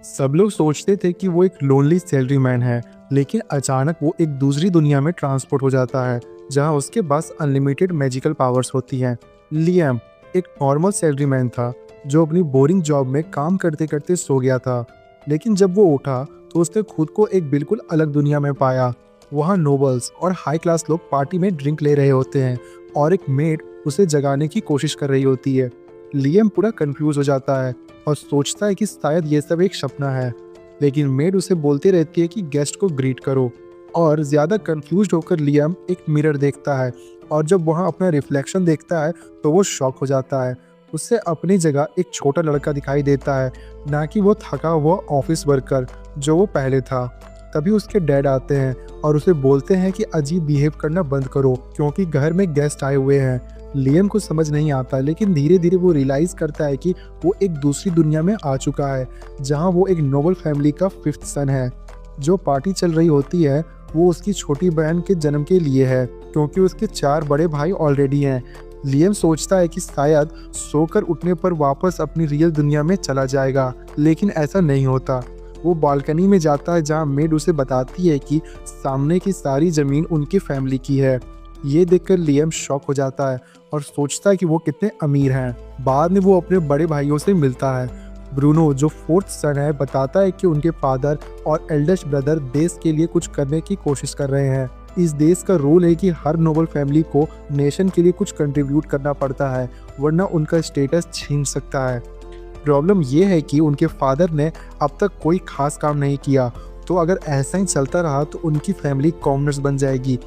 सब लोग सोचते थे कि वो एक लोनली सैलरीमैन है, लेकिन अचानक वो एक दूसरी दुनिया में ट्रांसपोर्ट हो जाता है, जहां उसके पास अनलिमिटेड मैजिकल पावर्स होती हैं। लियम एक नॉर्मल सैलरीमैन था, जो अपनी बोरिंग जॉब में काम करते करते सो गया था। लेकिन जब वो उठा, तो उसने खुद को एक बिल्कुल अलग दुनिया में पाया। वहाँ नोबल्स और हाई क्लास लोग पार्टी में ड्रिंक ले रहे होते हैं, और एक मेड उसे जगाने की कोशिश कर रही होती है। लियम पूरा कंफ्यूज हो जाता है और सोचता है कि शायद ये सब एक सपना है, लेकिन मेड उसे बोलती रहती है कि गेस्ट को ग्रीट करो। और ज़्यादा कंफ्यूज होकर लियम एक मिरर देखता है, और जब वहाँ अपना रिफ्लेक्शन देखता है तो वो शॉक हो जाता है। उससे अपनी जगह एक छोटा लड़का दिखाई देता है, ना कि वो थका हुआ ऑफिस वर्कर जो वो पहले था। तभी उसके डैड आते हैं और उसे बोलते हैं कि अजीब बिहेव करना बंद करो, क्योंकि घर में गेस्ट आए हुए हैं। लियम को समझ नहीं आता, लेकिन धीरे धीरे वो रियलाइज करता है कि वो एक दूसरी दुनिया में आ चुका है, जहां वो एक नोबल फैमिली का फिफ्थ सन है। जो पार्टी चल रही होती है वो उसकी छोटी बहन के जन्म के लिए है, क्योंकि उसके 4 बड़े भाई ऑलरेडी हैं। लियम सोचता है कि शायद सोकर उठने पर वापस अपनी रियल दुनिया में चला जाएगा, लेकिन ऐसा नहीं होता। वो बालकनी में जाता है, जहां मेड उसे बताती है कि सामने की सारी जमीन उनकी फैमिली की है। ये देखकर लियम शॉक हो जाता है और सोचता है कि वो कितने अमीर हैं। बाद में वो अपने बड़े भाइयों से मिलता है। ब्रूनो, जो फोर्थ सन है, बताता है कि उनके फादर और एल्डेस्ट ब्रदर देश के लिए कुछ करने की कोशिश कर रहे हैं। इस देश का रूल है कि हर नोबल फैमिली को नेशन के लिए कुछ कंट्रीब्यूट करना पड़ता है, वरना उनका स्टेटस छीन सकता है। प्रॉब्लम ये है कि उनके फादर ने अब तक कोई खास काम नहीं किया, तो अगर ऐसा ही चलता रहा तो उनकी फैमिली कॉमनर्स बन जाएगी।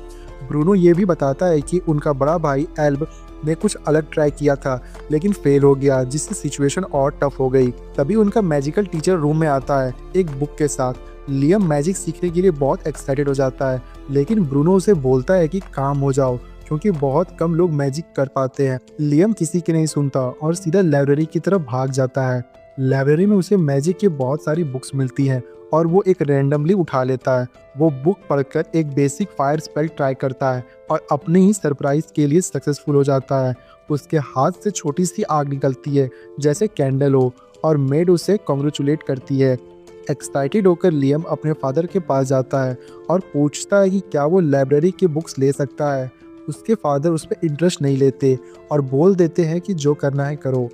ब्रूनो ये भी बताता है कि उनका बड़ा भाई एल्ब ने कुछ अलग ट्राई किया था, लेकिन फेल हो गया, जिससे सिचुएशन और टफ हो गई। तभी उनका मैजिकल टीचर रूम में आता है एक बुक के साथ। लियम मैजिक सीखने के लिए बहुत एक्साइटेड हो जाता है, लेकिन ब्रूनो उसे बोलता है कि काम हो जाओ, क्योंकि बहुत कम लोग मैजिक कर पाते हैं। लियम किसी की नहीं सुनता और सीधा लाइब्रेरी की तरफ भाग जाता है। लाइब्रेरी में उसे मैजिक की बहुत सारी बुक्स मिलती हैं, और वो एक रैंडमली उठा लेता है। वो बुक पढ़कर एक बेसिक फायर स्पेल ट्राई करता है और अपने ही सरप्राइज के लिए सक्सेसफुल हो जाता है। उसके हाथ से छोटी सी आग निकलती है, जैसे कैंडल हो, और मेड उसे कॉन्ग्रेचुलेट करती है। एक्साइटेड होकर लियम अपने फादर के पास जाता है और पूछता है कि क्या वो लाइब्रेरी की बुक्स ले सकता है। उसके फादर उस पर इंटरेस्ट नहीं लेते और बोल देते हैं कि जो करना है करो।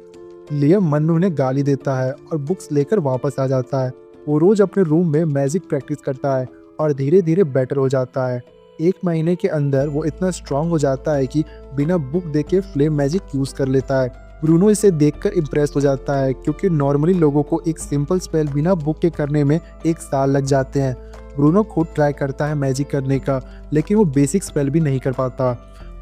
लियम मन में उन्हें गाली देता है और बुक्स लेकर वापस आ जाता है। वो रोज अपने रूम में मैजिक प्रैक्टिस करता है और धीरे धीरे बेटर हो जाता है। 1 महीने के अंदर वो इतना स्ट्रांग हो जाता है कि बिना बुक देके फ्लेम मैजिक यूज कर लेता है। ब्रूनो इसे देखकर इम्प्रेस हो जाता है, क्योंकि नॉर्मली लोगों को एक सिंपल स्पेल बिना बुक के करने में 1 साल लग जाते हैं। ब्रूनो खुद ट्राई करता है मैजिक करने का, लेकिन वो बेसिक स्पेल भी नहीं कर पाता।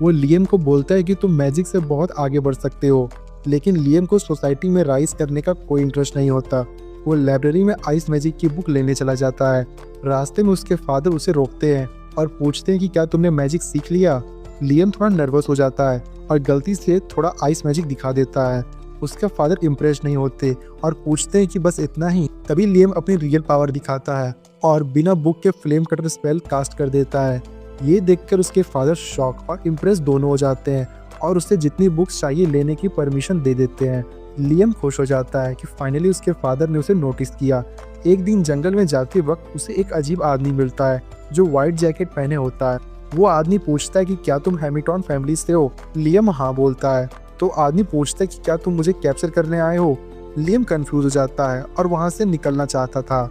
वो लियम को बोलता है कि तुम मैजिक से बहुत आगे बढ़ सकते हो, लेकिन लियम को सोसाइटी में राइज करने का कोई इंटरेस्ट नहीं होता। वो लाइब्रेरी में आइस मैजिक की बुक लेने चला जाता है। रास्ते में उसके फादर उसे रोकते हैं और पूछते हैं कि क्या तुमने मैजिक सीख लिया। लियम थोड़ा नर्वस हो जाता है और गलती से थोड़ा आइस मैजिक दिखा देता है। उसके फादर इम्प्रेस नहीं होते और पूछते हैं कि बस इतना ही। तभी लियम अपनी रियल पावर दिखाता है और बिना बुक के फ्लेम कटर स्पेल कास्ट कर देता है। ये देखकर उसके फादर शॉक और इम्प्रेस दोनों हो जाते हैं और उसे जितनी बुक्स चाहिए लेने की परमिशन दे देते हैं। लियम खुश हो जाता है कि फाइनली उसके फादर ने उसे नोटिस किया। एक दिन जंगल में जाते वक्त उसे एक अजीब आदमी मिलता है, जो व्हाइट जैकेट पहने होता है। वो आदमी पूछता है कि क्या तुम हैमिल्टन फैमिली से हो। लियम हाँ बोलता है। तो आदमी पूछता है कि क्या तुम मुझे कैप्चर करने आए हो। लियम कंफ्यूज हो जाता है और वहाँ से निकलना चाहता था,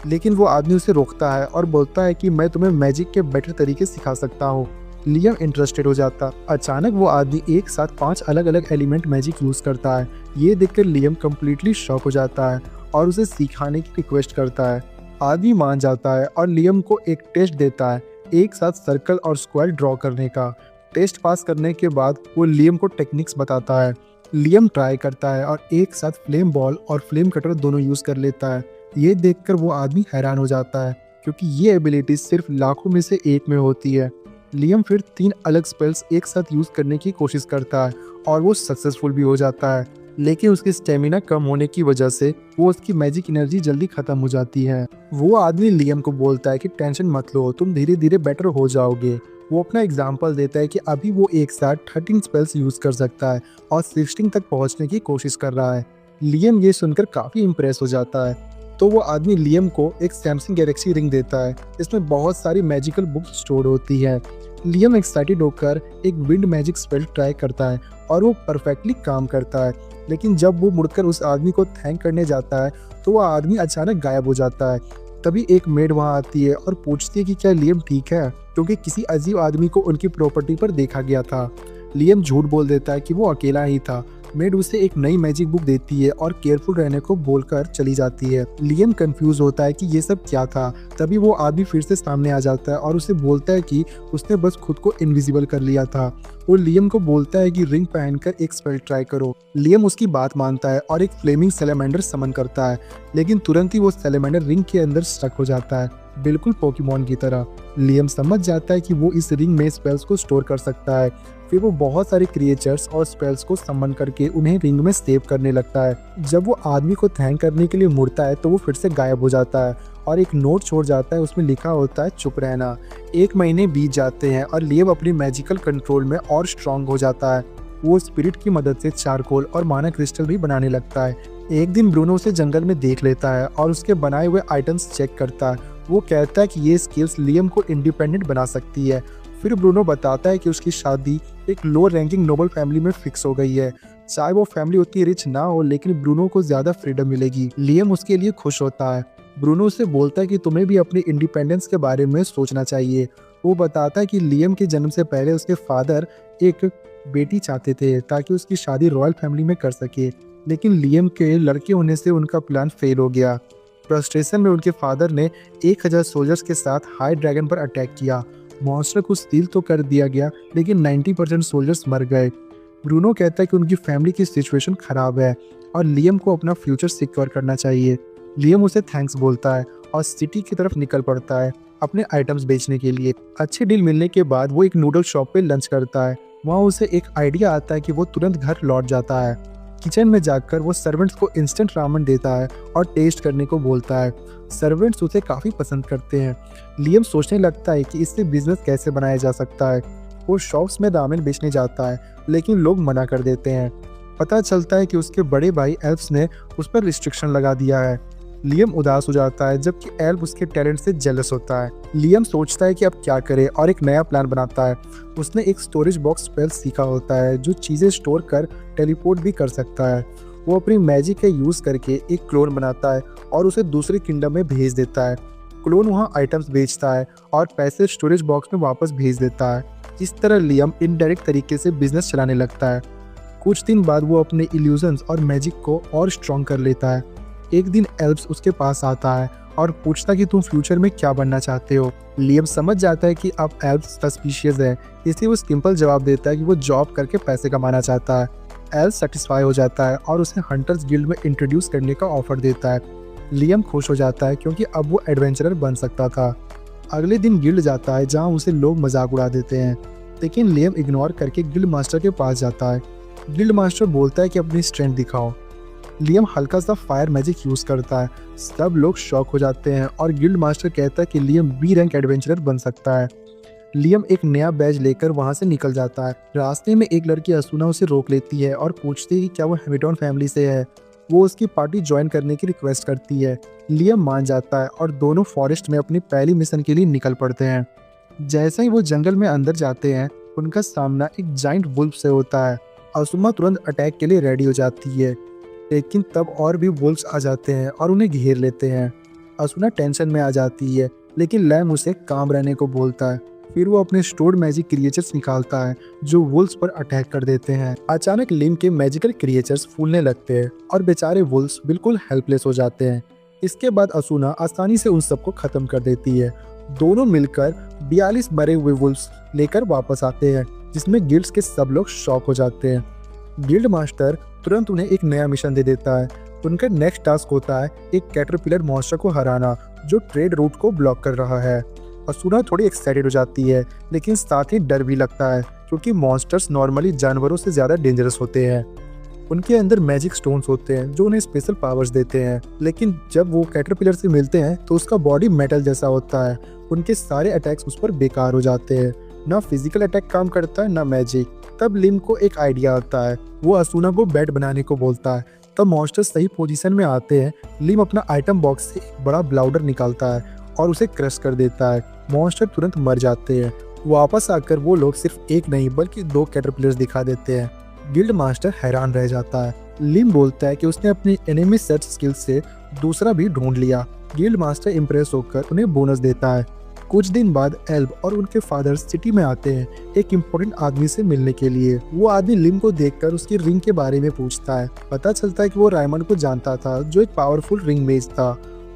लेकिन वो आदमी उसे रोकता है और बोलता है कि मैं तुम्हें मैजिक के बेटर तरीके सिखा सकता हूँ। लियम इंटरेस्टेड हो जाता। अचानक वो आदमी एक साथ 5 अलग अलग एलिमेंट मैजिक यूज करता है। ये देखकर लियम कम्प्लीटली शॉक हो जाता है और उसे सिखाने की रिक्वेस्ट करता है। आदमी मान जाता है और लियम को एक टेस्ट देता है, एक साथ सर्कल और स्क्वायर ड्रॉ करने का। टेस्ट पास करने के बाद वो लियम को टेक्निक्स बताता है। लियम ट्राई करता है और एक साथ फ्लेम बॉल और फ्लेम कटर दोनों यूज कर लेता है। ये देखकर वो आदमी हैरान हो जाता है, क्योंकि ये एबिलिटी सिर्फ लाखों में से एक में होती है। लियम फिर 3 अलग स्पेल्स एक साथ यूज करने की कोशिश करता है और वो सक्सेसफुल भी हो जाता है, लेकिन उसकी स्टेमिना कम होने की वजह से वो उसकी मैजिक एनर्जी जल्दी खत्म हो जाती है। वो आदमी लियम को बोलता है कि टेंशन मत लो, तुम धीरे धीरे बेटर हो जाओगे। वो अपना एग्जाम्पल देता है कि अभी वो एक साथ 13 स्पेल्स यूज कर सकता है और 16 तक पहुंचने की कोशिश कर रहा है। लियम ये सुनकर काफी इम्प्रेस हो जाता है। तो वो आदमी लियम को एक सैमसंग गैलेक्सी रिंग देता है। इसमें बहुत सारी मैजिकल बुक्स स्टोर होती है। लियम एक्साइटेड होकर एक विंड मैजिक स्पेल ट्राई करता है और वो परफेक्टली काम करता है। लेकिन जब वो मुड़कर उस आदमी को थैंक करने जाता है तो वो आदमी अचानक गायब हो जाता है। तभी एक मेड वहाँ आती है और पूछती है कि क्या लियम ठीक है, क्योंकि किसी अजीब आदमी को उनकी प्रॉपर्टी पर देखा गया था। लियम झूठ बोल देता है कि वो अकेला ही था। मेड उसे एक नई मैजिक बुक देती है और केयरफुल रहने को बोलकर चली जाती है। लियम कंफ्यूज होता है कि ये सब क्या था। तभी वो आदमी फिर से सामने आ जाता है और उसे बोलता है कि उसने बस खुद को इनविजिबल कर लिया था। वो लियम को बोलता है कि रिंग पहनकर एक स्पेल ट्राई करो। लियम उसकी बात मानता है और एक फ्लेमिंग सैलेमेंडर समन करता है, लेकिन तुरंत ही वो सैलेमेंडर रिंग के अंदर स्टक हो जाता है, बिल्कुल पोकेमॉन की तरह। लियम समझ जाता है कि वो इस रिंग में स्पेल्स को स्टोर कर सकता है। फिर वो बहुत सारे क्रिएचर्स और स्पेल्स को समन करके उन्हें रिंग में सेव करने लगता है। जब वो आदमी को थैंक करने के लिए मुड़ता है तो वो फिर से गायब हो जाता है और एक नोट छोड़ जाता है। उसमें लिखा होता है चुप रहना। 1 महीने बीत जाते हैं और लियम अपनी मैजिकल कंट्रोल में और स्ट्रांग हो जाता है। वो स्पिरिट की मदद से चारकोल और माना क्रिस्टल भी बनाने लगता है। एक दिन ब्रूनो उसे जंगल में देख लेता है और उसके बनाए हुए आइटम्स चेक करता है। वो कहता है कि ये स्किल्स लियम को इंडिपेंडेंट बना सकती है। फिर ब्रूनो बताता है कि उसकी शादी एक लो रैंकिंग नोबल फैमिली में फिक्स हो गई है। चाहे वो फैमिली उतनी रिच ना हो, लेकिन ब्रूनो को ज्यादा फ्रीडम मिलेगी। लियम उसके लिए खुश होता है। ब्रूनो उसे बोलता है कि तुम्हें भी अपनी इंडिपेंडेंस के बारे में सोचना चाहिए। वो बताता है कि लियम के जन्म से पहले उसके फादर एक बेटी चाहते थे ताकि उसकी शादी रॉयल फैमिली में कर सके, लेकिन लियम के लड़के होने से उनका प्लान फेल हो गया। फ्रस्ट्रेशन में उनके फादर ने 1000 सोल्जर्स के साथ हाई ड्रैगन पर अटैक किया। मॉन्स्टर को स्टील तो कर दिया गया, लेकिन 90% सोल्जर्स मर गए। ब्रूनो कहता है कि उनकी फैमिली की सिचुएशन खराब है और लियम को अपना फ्यूचर सिक्योर करना चाहिए। लियम उसे थैंक्स बोलता है और सिटी की तरफ निकल पड़ता है अपने आइटम्स बेचने के लिए। अच्छी डील मिलने के बाद वो एक नूडल शॉप पे लंच करता है। वहाँ उसे एक आइडिया आता है कि वो तुरंत घर लौट जाता है। किचन में जाकर वो सर्वेंट्स को इंस्टेंट रामेन देता है और टेस्ट करने को बोलता है। सर्वेंट्स उसे काफ़ी पसंद करते हैं। लियम सोचने लगता है कि इससे बिजनेस कैसे बनाया जा सकता है। वो शॉप्स में रामेन बेचने जाता है, लेकिन लोग मना कर देते हैं। पता चलता है कि उसके बड़े भाई एल्फ्स ने उस पर रिस्ट्रिक्शन लगा दिया है। लियम उदास हो जाता है, जबकि एल्फ उसके टैलेंट से जेलस होता है। लियम सोचता है कि अब क्या करे और एक नया प्लान बनाता है। उसने एक स्टोरेज बॉक्स स्पेल सीखा होता है जो चीज़ें स्टोर कर टेलीपोर्ट भी कर सकता है। वो अपनी मैजिक का यूज़ करके एक क्लोन बनाता है और उसे दूसरे किंगडम में भेज देता है। क्लोन वहाँ आइटम्स बेचता है और पैसे स्टोरेज बॉक्स में वापस भेज देता है। इस तरह लियम इनडायरेक्ट तरीके से बिजनेस चलाने लगता है। कुछ दिन बाद वो अपने इल्यूजन्स और मैजिक को और स्ट्रॉन्ग कर लेता है। एक दिन एल्फ्स उसके पास आता है और पूछता कि तुम फ्यूचर में क्या बनना चाहते हो। लियम समझ जाता है कि अब एल्फ्स सस्पिशियस है, इसलिए वो सिंपल जवाब देता है कि वो जॉब करके पैसे कमाना चाहता है। एल्फ सेटिस्फाई हो जाता है और उसे हंटर्स गिल्ड में इंट्रोड्यूस करने का ऑफर देता है। लियम खुश हो जाता है क्योंकि अब वो एडवेंचरर बन सकता था। अगले दिन गिल्ड जाता है जहाँ उसे लोग मजाक उड़ा देते हैं, लेकिन लियम इग्नोर करके गिल्ड मास्टर के पास जाता है। गिल्ड मास्टर बोलता है कि अपनी स्ट्रेंथ दिखाओ। लियम हल्का सा फायर मैजिक यूज करता है। सब लोग शॉक हो जाते हैं और गिल्ड मास्टर कहता है कि लियम बी रैंक एडवेंचरर बन सकता है। लियम एक नया बैज लेकर वहां से निकल जाता है। रास्ते में एक लड़की असुना उसे रोक लेती है और पूछती है कि क्या वो हैमिल्टन फैमिली से है। वो उसकी पार्टी ज्वाइन करने की रिक्वेस्ट करती है। लियम मान जाता है और दोनों फॉरेस्ट में अपनी पहली मिशन के लिए निकल पड़ते हैं। जैसे ही वो जंगल में अंदर जाते हैं, उनका सामना एक जाइंट वुल्फ से होता है। असुमा तुरंत अटैक के लिए रेडी हो जाती है, लेकिन तब और भी वुल्फ्स आ जाते हैं और उन्हें घेर लेते हैं। असुना टेंशन में आ जाती है, लेकिन लैम उसे काम रहने को बोलता है। फिर वो अपने स्टोर्ड मैजिक क्रिएचर्स निकालता है जो वुल्फ्स पर अटैक कर देते हैं। अचानक लिम के मैजिकल क्रिएचर्स फूलने लगते हैं और बेचारे वुल्फ्स बिल्कुल हेल्पलेस हो जाते हैं। इसके बाद असुना आसानी से उन सबको खत्म कर देती है। दोनों मिलकर 42 मरे हुए वुल्फ्स लेकर वापस आते हैं, जिसमें गिल्ड्स के सब लोग शॉक हो जाते हैं। गिल्ड मास्टर तुरंत उन्हें एक नया मिशन दे देता है। उनका नेक्स्ट टास्क होता है एक कैटरपिलर मॉन्स्टर को हराना जो ट्रेड रूट को ब्लॉक कर रहा है। असुना थोड़ी एक्साइटेड हो जाती है, लेकिन साथ ही डर भी लगता है क्योंकि मॉन्स्टर्स नॉर्मली जानवरों से ज़्यादा डेंजरस होते हैं। उनके अंदर मैजिक स्टोन्स होते हैं जो उन्हें स्पेशल पावर्स देते हैं, लेकिन जब वो कैटरपिलर से मिलते हैं तो उसका बॉडी मेटल जैसा होता है। उनके सारे अटैक्स उस पर बेकार हो जाते हैं। ना फिजिकल अटैक काम करता है ना मैजिक। तब लिम को एक आइडिया आता है। वो असुना को बेड बनाने को बोलता है तब मॉन्स्टर सही पोजीशन में आते हैं। लिम अपना आइटम बॉक्स से एक बड़ा ब्लाउडर निकालता है और उसे क्रश कर देता है। मॉन्स्टर तुरंत मर जाते हैं। वापस आकर वो लोग सिर्फ एक नहीं बल्कि 2 कैटरपिलर्स दिखा देते हैं। गिल्ड मास्टर हैरान रह जाता है। लिम बोलता है कि उसने अपनी एनिमी सर्च स्किल से दूसरा भी ढूंढ लिया। गिल्ड मास्टर इम्प्रेस होकर उन्हें बोनस देता है। कुछ दिन बाद एल्ब और उनके फादर सिटी में आते हैं एक इम्पोर्टेंट आदमी से मिलने के लिए। वो आदमी लिम को देखकर उसकी रिंग के बारे में पूछता है। पता चलता है कि वो रायमंड को जानता था, जो एक पावरफुल रिंग मेज था।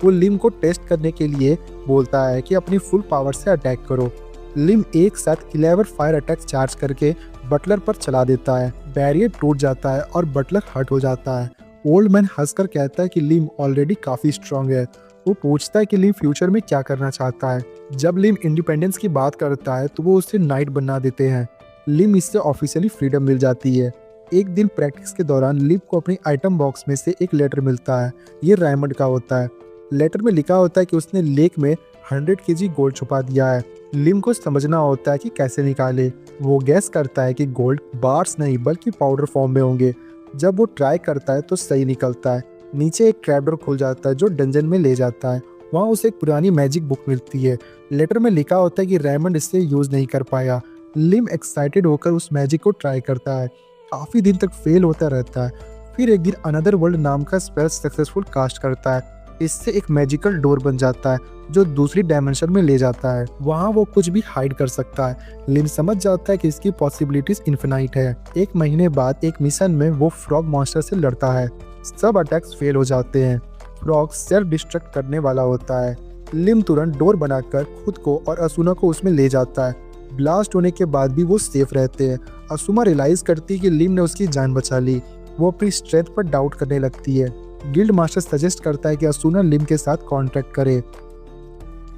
वो लिम को टेस्ट करने के लिए बोलता है कि अपनी फुल पावर से अटैक करो। लिम एक साथ 11 फायर अटैक चार्ज करके बटलर पर चला देता है। बैरियर टूट जाता है और बटलर हर्ट हो जाता है। ओल्ड मैन हंसकर कहता है कि लिम ऑलरेडी काफी स्ट्रांग है। वो पूछता है कि लिम फ्यूचर में क्या करना चाहता है। जब लिम इंडिपेंडेंस की बात करता है तो वो उसे नाइट बना देते हैं। लिम इससे ऑफिशियली फ्रीडम मिल जाती है। एक दिन प्रैक्टिस के दौरान लिम को अपने आइटम बॉक्स में से एक लेटर मिलता है। ये रायमंड का होता है। लेटर में लिखा होता है कि उसने लेक में 100 केजी गोल्ड छुपा दिया है। लिम को समझना होता है कि कैसे निकाले। वो गैस करता है कि गोल्ड बार्स नहीं बल्कि पाउडर फॉर्म में होंगे। जब वो ट्राई करता है तो सही निकलता है। नीचे एक ट्रैपडोर खुल जाता है जो डंजन में ले जाता है। वहाँ उसे एक पुरानी मैजिक बुक मिलती है। लेटर में लिखा होता है कि रेमंड इससे यूज नहीं कर पाया। लिम एक्साइटेड होकर उस मैजिक को ट्राई करता है। काफी दिन तक फेल होता रहता है। फिर एक दिन अनदर वर्ल्ड नाम का स्पेल सक्सेसफुल कास्ट करता है। इससे एक मैजिकल डोर बन जाता है जो दूसरी डायमेंशन में ले जाता है। वहाँ वो कुछ भी हाइड कर सकता है। लिम समझ जाता है कि इसकी पॉसिबिलिटीज इन्फिनाइट है। एक महीने बाद एक मिशन में वो फ्रॉग मॉन्स्टर से लड़ता है। सब अटैक्स फेल हो जाते हैं। फ्रॉग सेल्फ डिस्ट्रक्ट करने वाला होता है। लिम तुरंत डोर बनाकर खुद को और असुना को उसमें ले जाता है। ब्लास्ट होने के बाद भी वो सेफ रहते हैं। असुमा रियलाइज करती है कि लिम ने उसकी जान बचा ली। वो अपनी स्ट्रेंथ पर डाउट करने लगती है। गिल्ड मास्टर सजेस्ट करता है कि असुना लिम के साथ कॉन्ट्रैक्ट करे।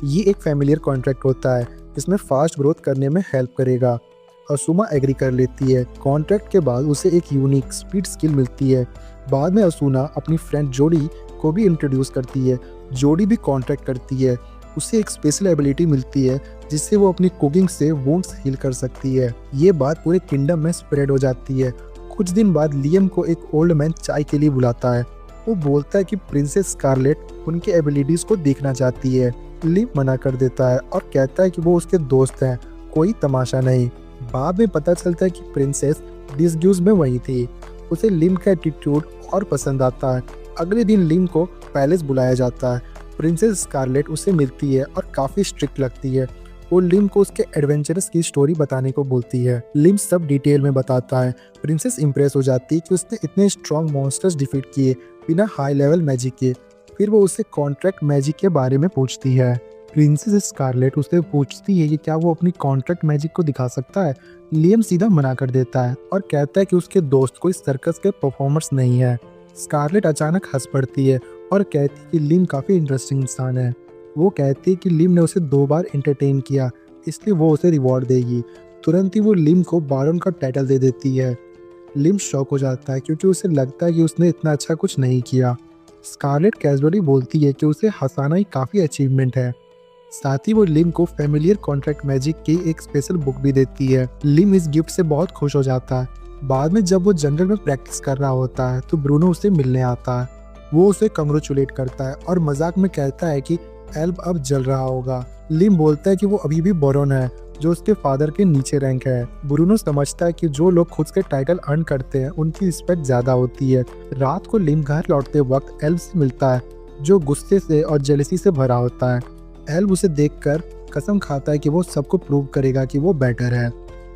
ये एक फैमिलियर कॉन्ट्रैक्ट होता है जिसमें फास्ट ग्रोथ करने में हेल्प करेगा। असुमा एग्री कर लेती है। कॉन्ट्रैक्ट के बाद उसे एक यूनिक स्पीड स्किल मिलती है। बाद में असुना अपनी फ्रेंड जोडी को भी इंट्रोड्यूस करती है। जोडी भी कॉन्ट्रैक्ट करती है। उसे एक स्पेशल एबिलिटी मिलती है जिससे वो अपनी कुकिंग से वुंड्स हील कर सकती है। ये बात पूरे किंगडम में स्प्रेड हो जाती है। कुछ दिन बाद लियम को एक ओल्ड मैन चाय के लिए बुलाता है। वो बोलता है कि प्रिंसेस स्कारलेट उनके एबिलिटीज को देखना चाहती है। लिम मना कर देता है और कहता है कि वो उसके दोस्त हैं, कोई तमाशा नहीं। बाद में पता चलता है कि प्रिंसेस डिसग्यूज में वही थी। उसे लिम का एटीट्यूड और पसंद आता है। अगले दिन लिम को पैलेस बुलाया जाता है। प्रिंसेस स्कारलेट उसे मिलती है और काफी स्ट्रिक्ट लगती है। वो लिम को उसके एडवेंचरस की स्टोरी बताने को बोलती है। लिम सब डिटेल में बताता है। प्रिंसेस इंप्रेस हो जाती है कि उसने इतने स्ट्रॉन्ग मॉन्स्टर्स डिफीट किए बिना हाई लेवल मैजिक के। फिर वो उसे कॉन्ट्रैक्ट मैजिक के बारे में पूछती है। प्रिंसेस स्कारलेट उससे पूछती है कि क्या वो अपनी कॉन्ट्रैक्ट मैजिक को दिखा सकता है। लियम सीधा मना कर देता है और कहता है कि उसके दोस्त कोई सर्कस के परफॉर्मर्स नहीं है। स्कारलेट अचानक हंस पड़ती है और कहती है कि लिम काफ़ी इंटरेस्टिंग इंसान है। वो कहती है कि लिम ने उसे 2 बार एंटरटेन किया, इसलिए वो उसे रिवॉर्ड देगी। तुरंत ही वो लिम को बारन का टाइटल दे देती है। लिम शॉक हो जाता है क्योंकि उसे लगता है कि उसने इतना अच्छा कुछ नहीं किया। स्कारलेट कैजुअली बोलती है कि उसे हंसाना ही काफ़ी अचीवमेंट है। साथ ही वो लिम को फैमिलियर कॉन्ट्रैक्ट मैजिक की एक स्पेशल बुक भी देती है। लिम इस गिफ्ट से बहुत खुश हो जाता है। बाद में जब वो जंगल में प्रैक्टिस कर रहा होता है तो ब्रूनो उसे मिलने आता है। वो उसे कंग्रेचुलेट करता है और मजाक में कहता है कि एल्ब अब जल रहा होगा। लिम बोलता है कि वो अभी भी बोरोन है, जो उसके फादर के नीचे रैंक है। ब्रूनो समझता है कि जो लोग खुद के टाइटल अर्न करते हैं उनकी रिस्पेक्ट ज्यादा होती है। रात को लिम घर लौटते वक्त एल्ब से मिलता है, जो गुस्से से और जेलसी से भरा होता है। एल्ब उसे देखकर कसम खाता है कि वो सबको प्रूव करेगा कि वो बेटर है।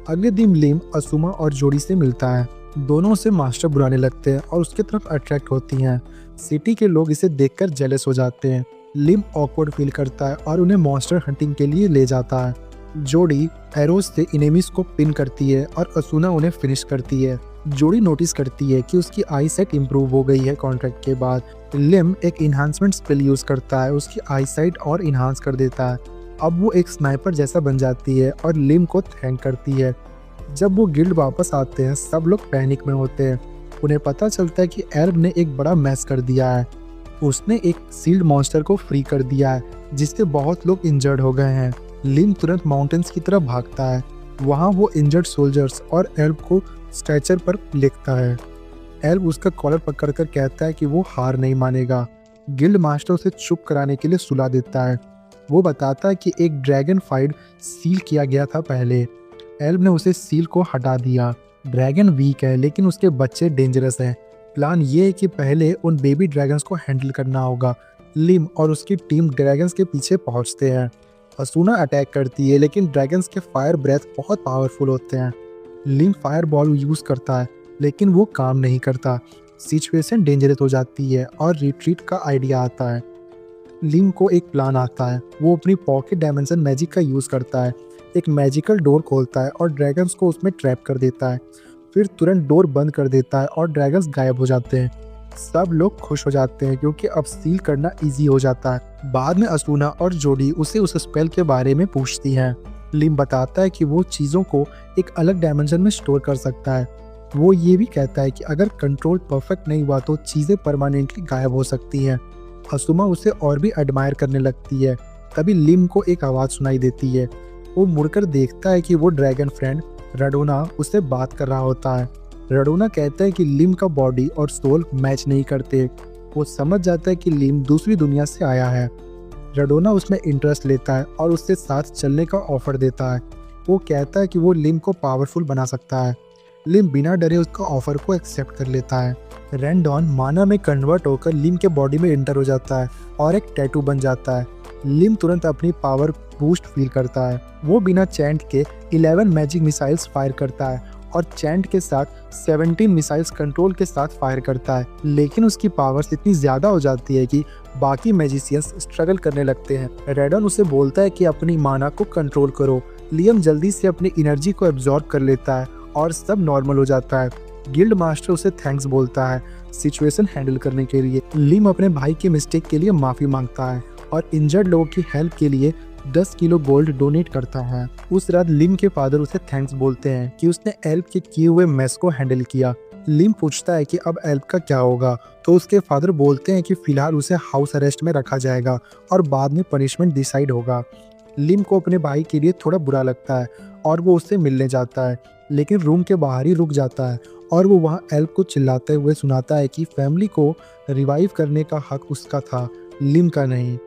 अगले दिन लिम असुमा और जोड़ी से मिलता है। दोनों उसे मास्टर बुलाने लगते हैं और उसकी तरफ अट्रैक्ट होती हैं। सिटी के लोग इसे देखकर जेलस हो जाते हैं। लिम ऑकवर्ड फील करता है और उन्हें मॉन्स्टर हंटिंग के लिए ले जाता है। जोड़ी एरोज से इनेमीज को पिन करती है और असुना उन्हें फिनिश करती है। जोड़ी नोटिस करती है कि उसकी आई साइट इम्प्रूव हो गई है कॉन्ट्रैक्ट के बाद। लिम एक इन्हांसमेंट स्पेल यूज करता है, उसकी आई साइट और इन्हांस कर देता है। अब वो एक स्नाइपर जैसा बन जाती है और लिम को थैंक करती है। जब वो गिल्ड वापस आते हैं सब लोग पैनिक में होते हैं। उन्हें पता चलता है कि एल्ब ने एक बड़ा मैस कर दिया है। उसने एक सील्ड मॉन्स्टर को फ्री कर दिया है जिससे बहुत लोग इंजर्ड हो गए हैं। लिम तुरंत माउंटेन्स की तरफ भागता है। वहाँ वो इंजर्ड सोल्जर्स और एल्ब को स्ट्रेचर पर लिखता है। एल्ब उसका कॉलर पकड़कर कहता है कि वो हार नहीं मानेगा। गिल्ड मास्टर उसे चुप कराने के लिए सुला देता है। वो बताता है कि एक ड्रैगन फाइट सील किया गया था पहले। एल्ब ने उसे सील को हटा दिया। ड्रैगन वीक है लेकिन उसके बच्चे डेंजरस हैं। प्लान ये है कि पहले उन बेबी ड्रैगन्स को हैंडल करना होगा। लिम और उसकी टीम ड्रैगन्स के पीछे पहुंचते हैं। असूना अटैक करती है लेकिन ड्रैगन्स के फायर ब्रेथ बहुत पावरफुल होते हैं। लिम फायर बॉल यूज़ करता है लेकिन वो काम नहीं करता। सिचुएशन डेंजरस हो जाती है और रिट्रीट का आइडिया आता है। लिम को एक प्लान आता है। वो अपनी पॉकेट डायमेंशन मैजिक का यूज़ करता है, एक मैजिकल डोर खोलता है और ड्रैगन्स को उसमें ट्रैप कर देता है। फिर तुरंत डोर बंद कर देता है और ड्रैगन्स गायब हो जाते हैं। सब लोग खुश हो जाते हैं क्योंकि अब सील करना इजी हो जाता है। बाद में असूना और जोडी उसे उस स्पेल के बारे में पूछती हैं। लिम बताता है कि वो चीज़ों को एक अलग डायमेंशन में स्टोर कर सकता है। वो ये भी कहता है कि अगर कंट्रोल परफेक्ट नहीं हुआ तो चीज़ें परमानेंटली गायब हो सकती हैं। असूमा उसे और भी एडमायर करने लगती है। तभी लिम को एक आवाज़ सुनाई देती है। वो मुड़कर देखता है कि वो ड्रैगन फ्रेंड राडोना उससे बात कर रहा होता है। राडोना कहता है कि लिम का बॉडी और सोल मैच नहीं करते। वो समझ जाता है कि लिम दूसरी दुनिया से आया है। राडोना उसमें इंटरेस्ट लेता है और उससे साथ चलने का ऑफर देता है। वो कहता है कि वो लिम को पावरफुल बना सकता है। लिम बिना डरे उसका ऑफर को एक्सेप्ट कर लेता है। रैंडॉन माना में कन्वर्ट होकर लिम के बॉडी में एंटर हो जाता है और एक टैटू बन जाता है। लिम तुरंत अपनी पावर बूस्ट फील करता है। वो बिना चैंट के 11 मैजिक मिसाइल्स फायर करता है और चैंट के साथ 17 मिसाइल्स कंट्रोल के साथ फायर करता है। लेकिन उसकी पावर्स इतनी ज़्यादा हो जाती है कि बाकी मैजिशियंस स्ट्रगल करने लगते हैं। रेडन उसे बोलता है कि अपनी माना को कंट्रोल करो। लियम जल्दी से अपनी एनर्जी को एब्जॉर्ब कर लेता है और सब नॉर्मल हो जाता है। गिल्ड मास्टर उसे थैंक्स बोलता है सिचुएशन हैंडल करने के लिए। लिम अपने भाई के मिस्टेक के लिए माफ़ी मांगता है और इंजर्ड लोगों की हेल्प के लिए 10 किलो गोल्ड डोनेट करता है। उस रात लिम के फादर उसे थैंक्स बोलते हैं कि उसने एल्प के किए हुए मेस को हैंडल किया। लिम पूछता है कि अब एल्प का क्या होगा, तो उसके फादर बोलते हैं कि फिलहाल उसे हाउस अरेस्ट में रखा जाएगा और बाद में पनिशमेंट डिसाइड होगा। लिम को अपने भाई के लिए थोड़ा बुरा लगता है और वो उससे मिलने जाता है, लेकिन रूम के बाहर ही रुक जाता है और वो वहाँ एल्प को चिल्लाते हुए सुनाता है कि फैमिली को रिवाइव करने का हक उसका था, लिम का नहीं।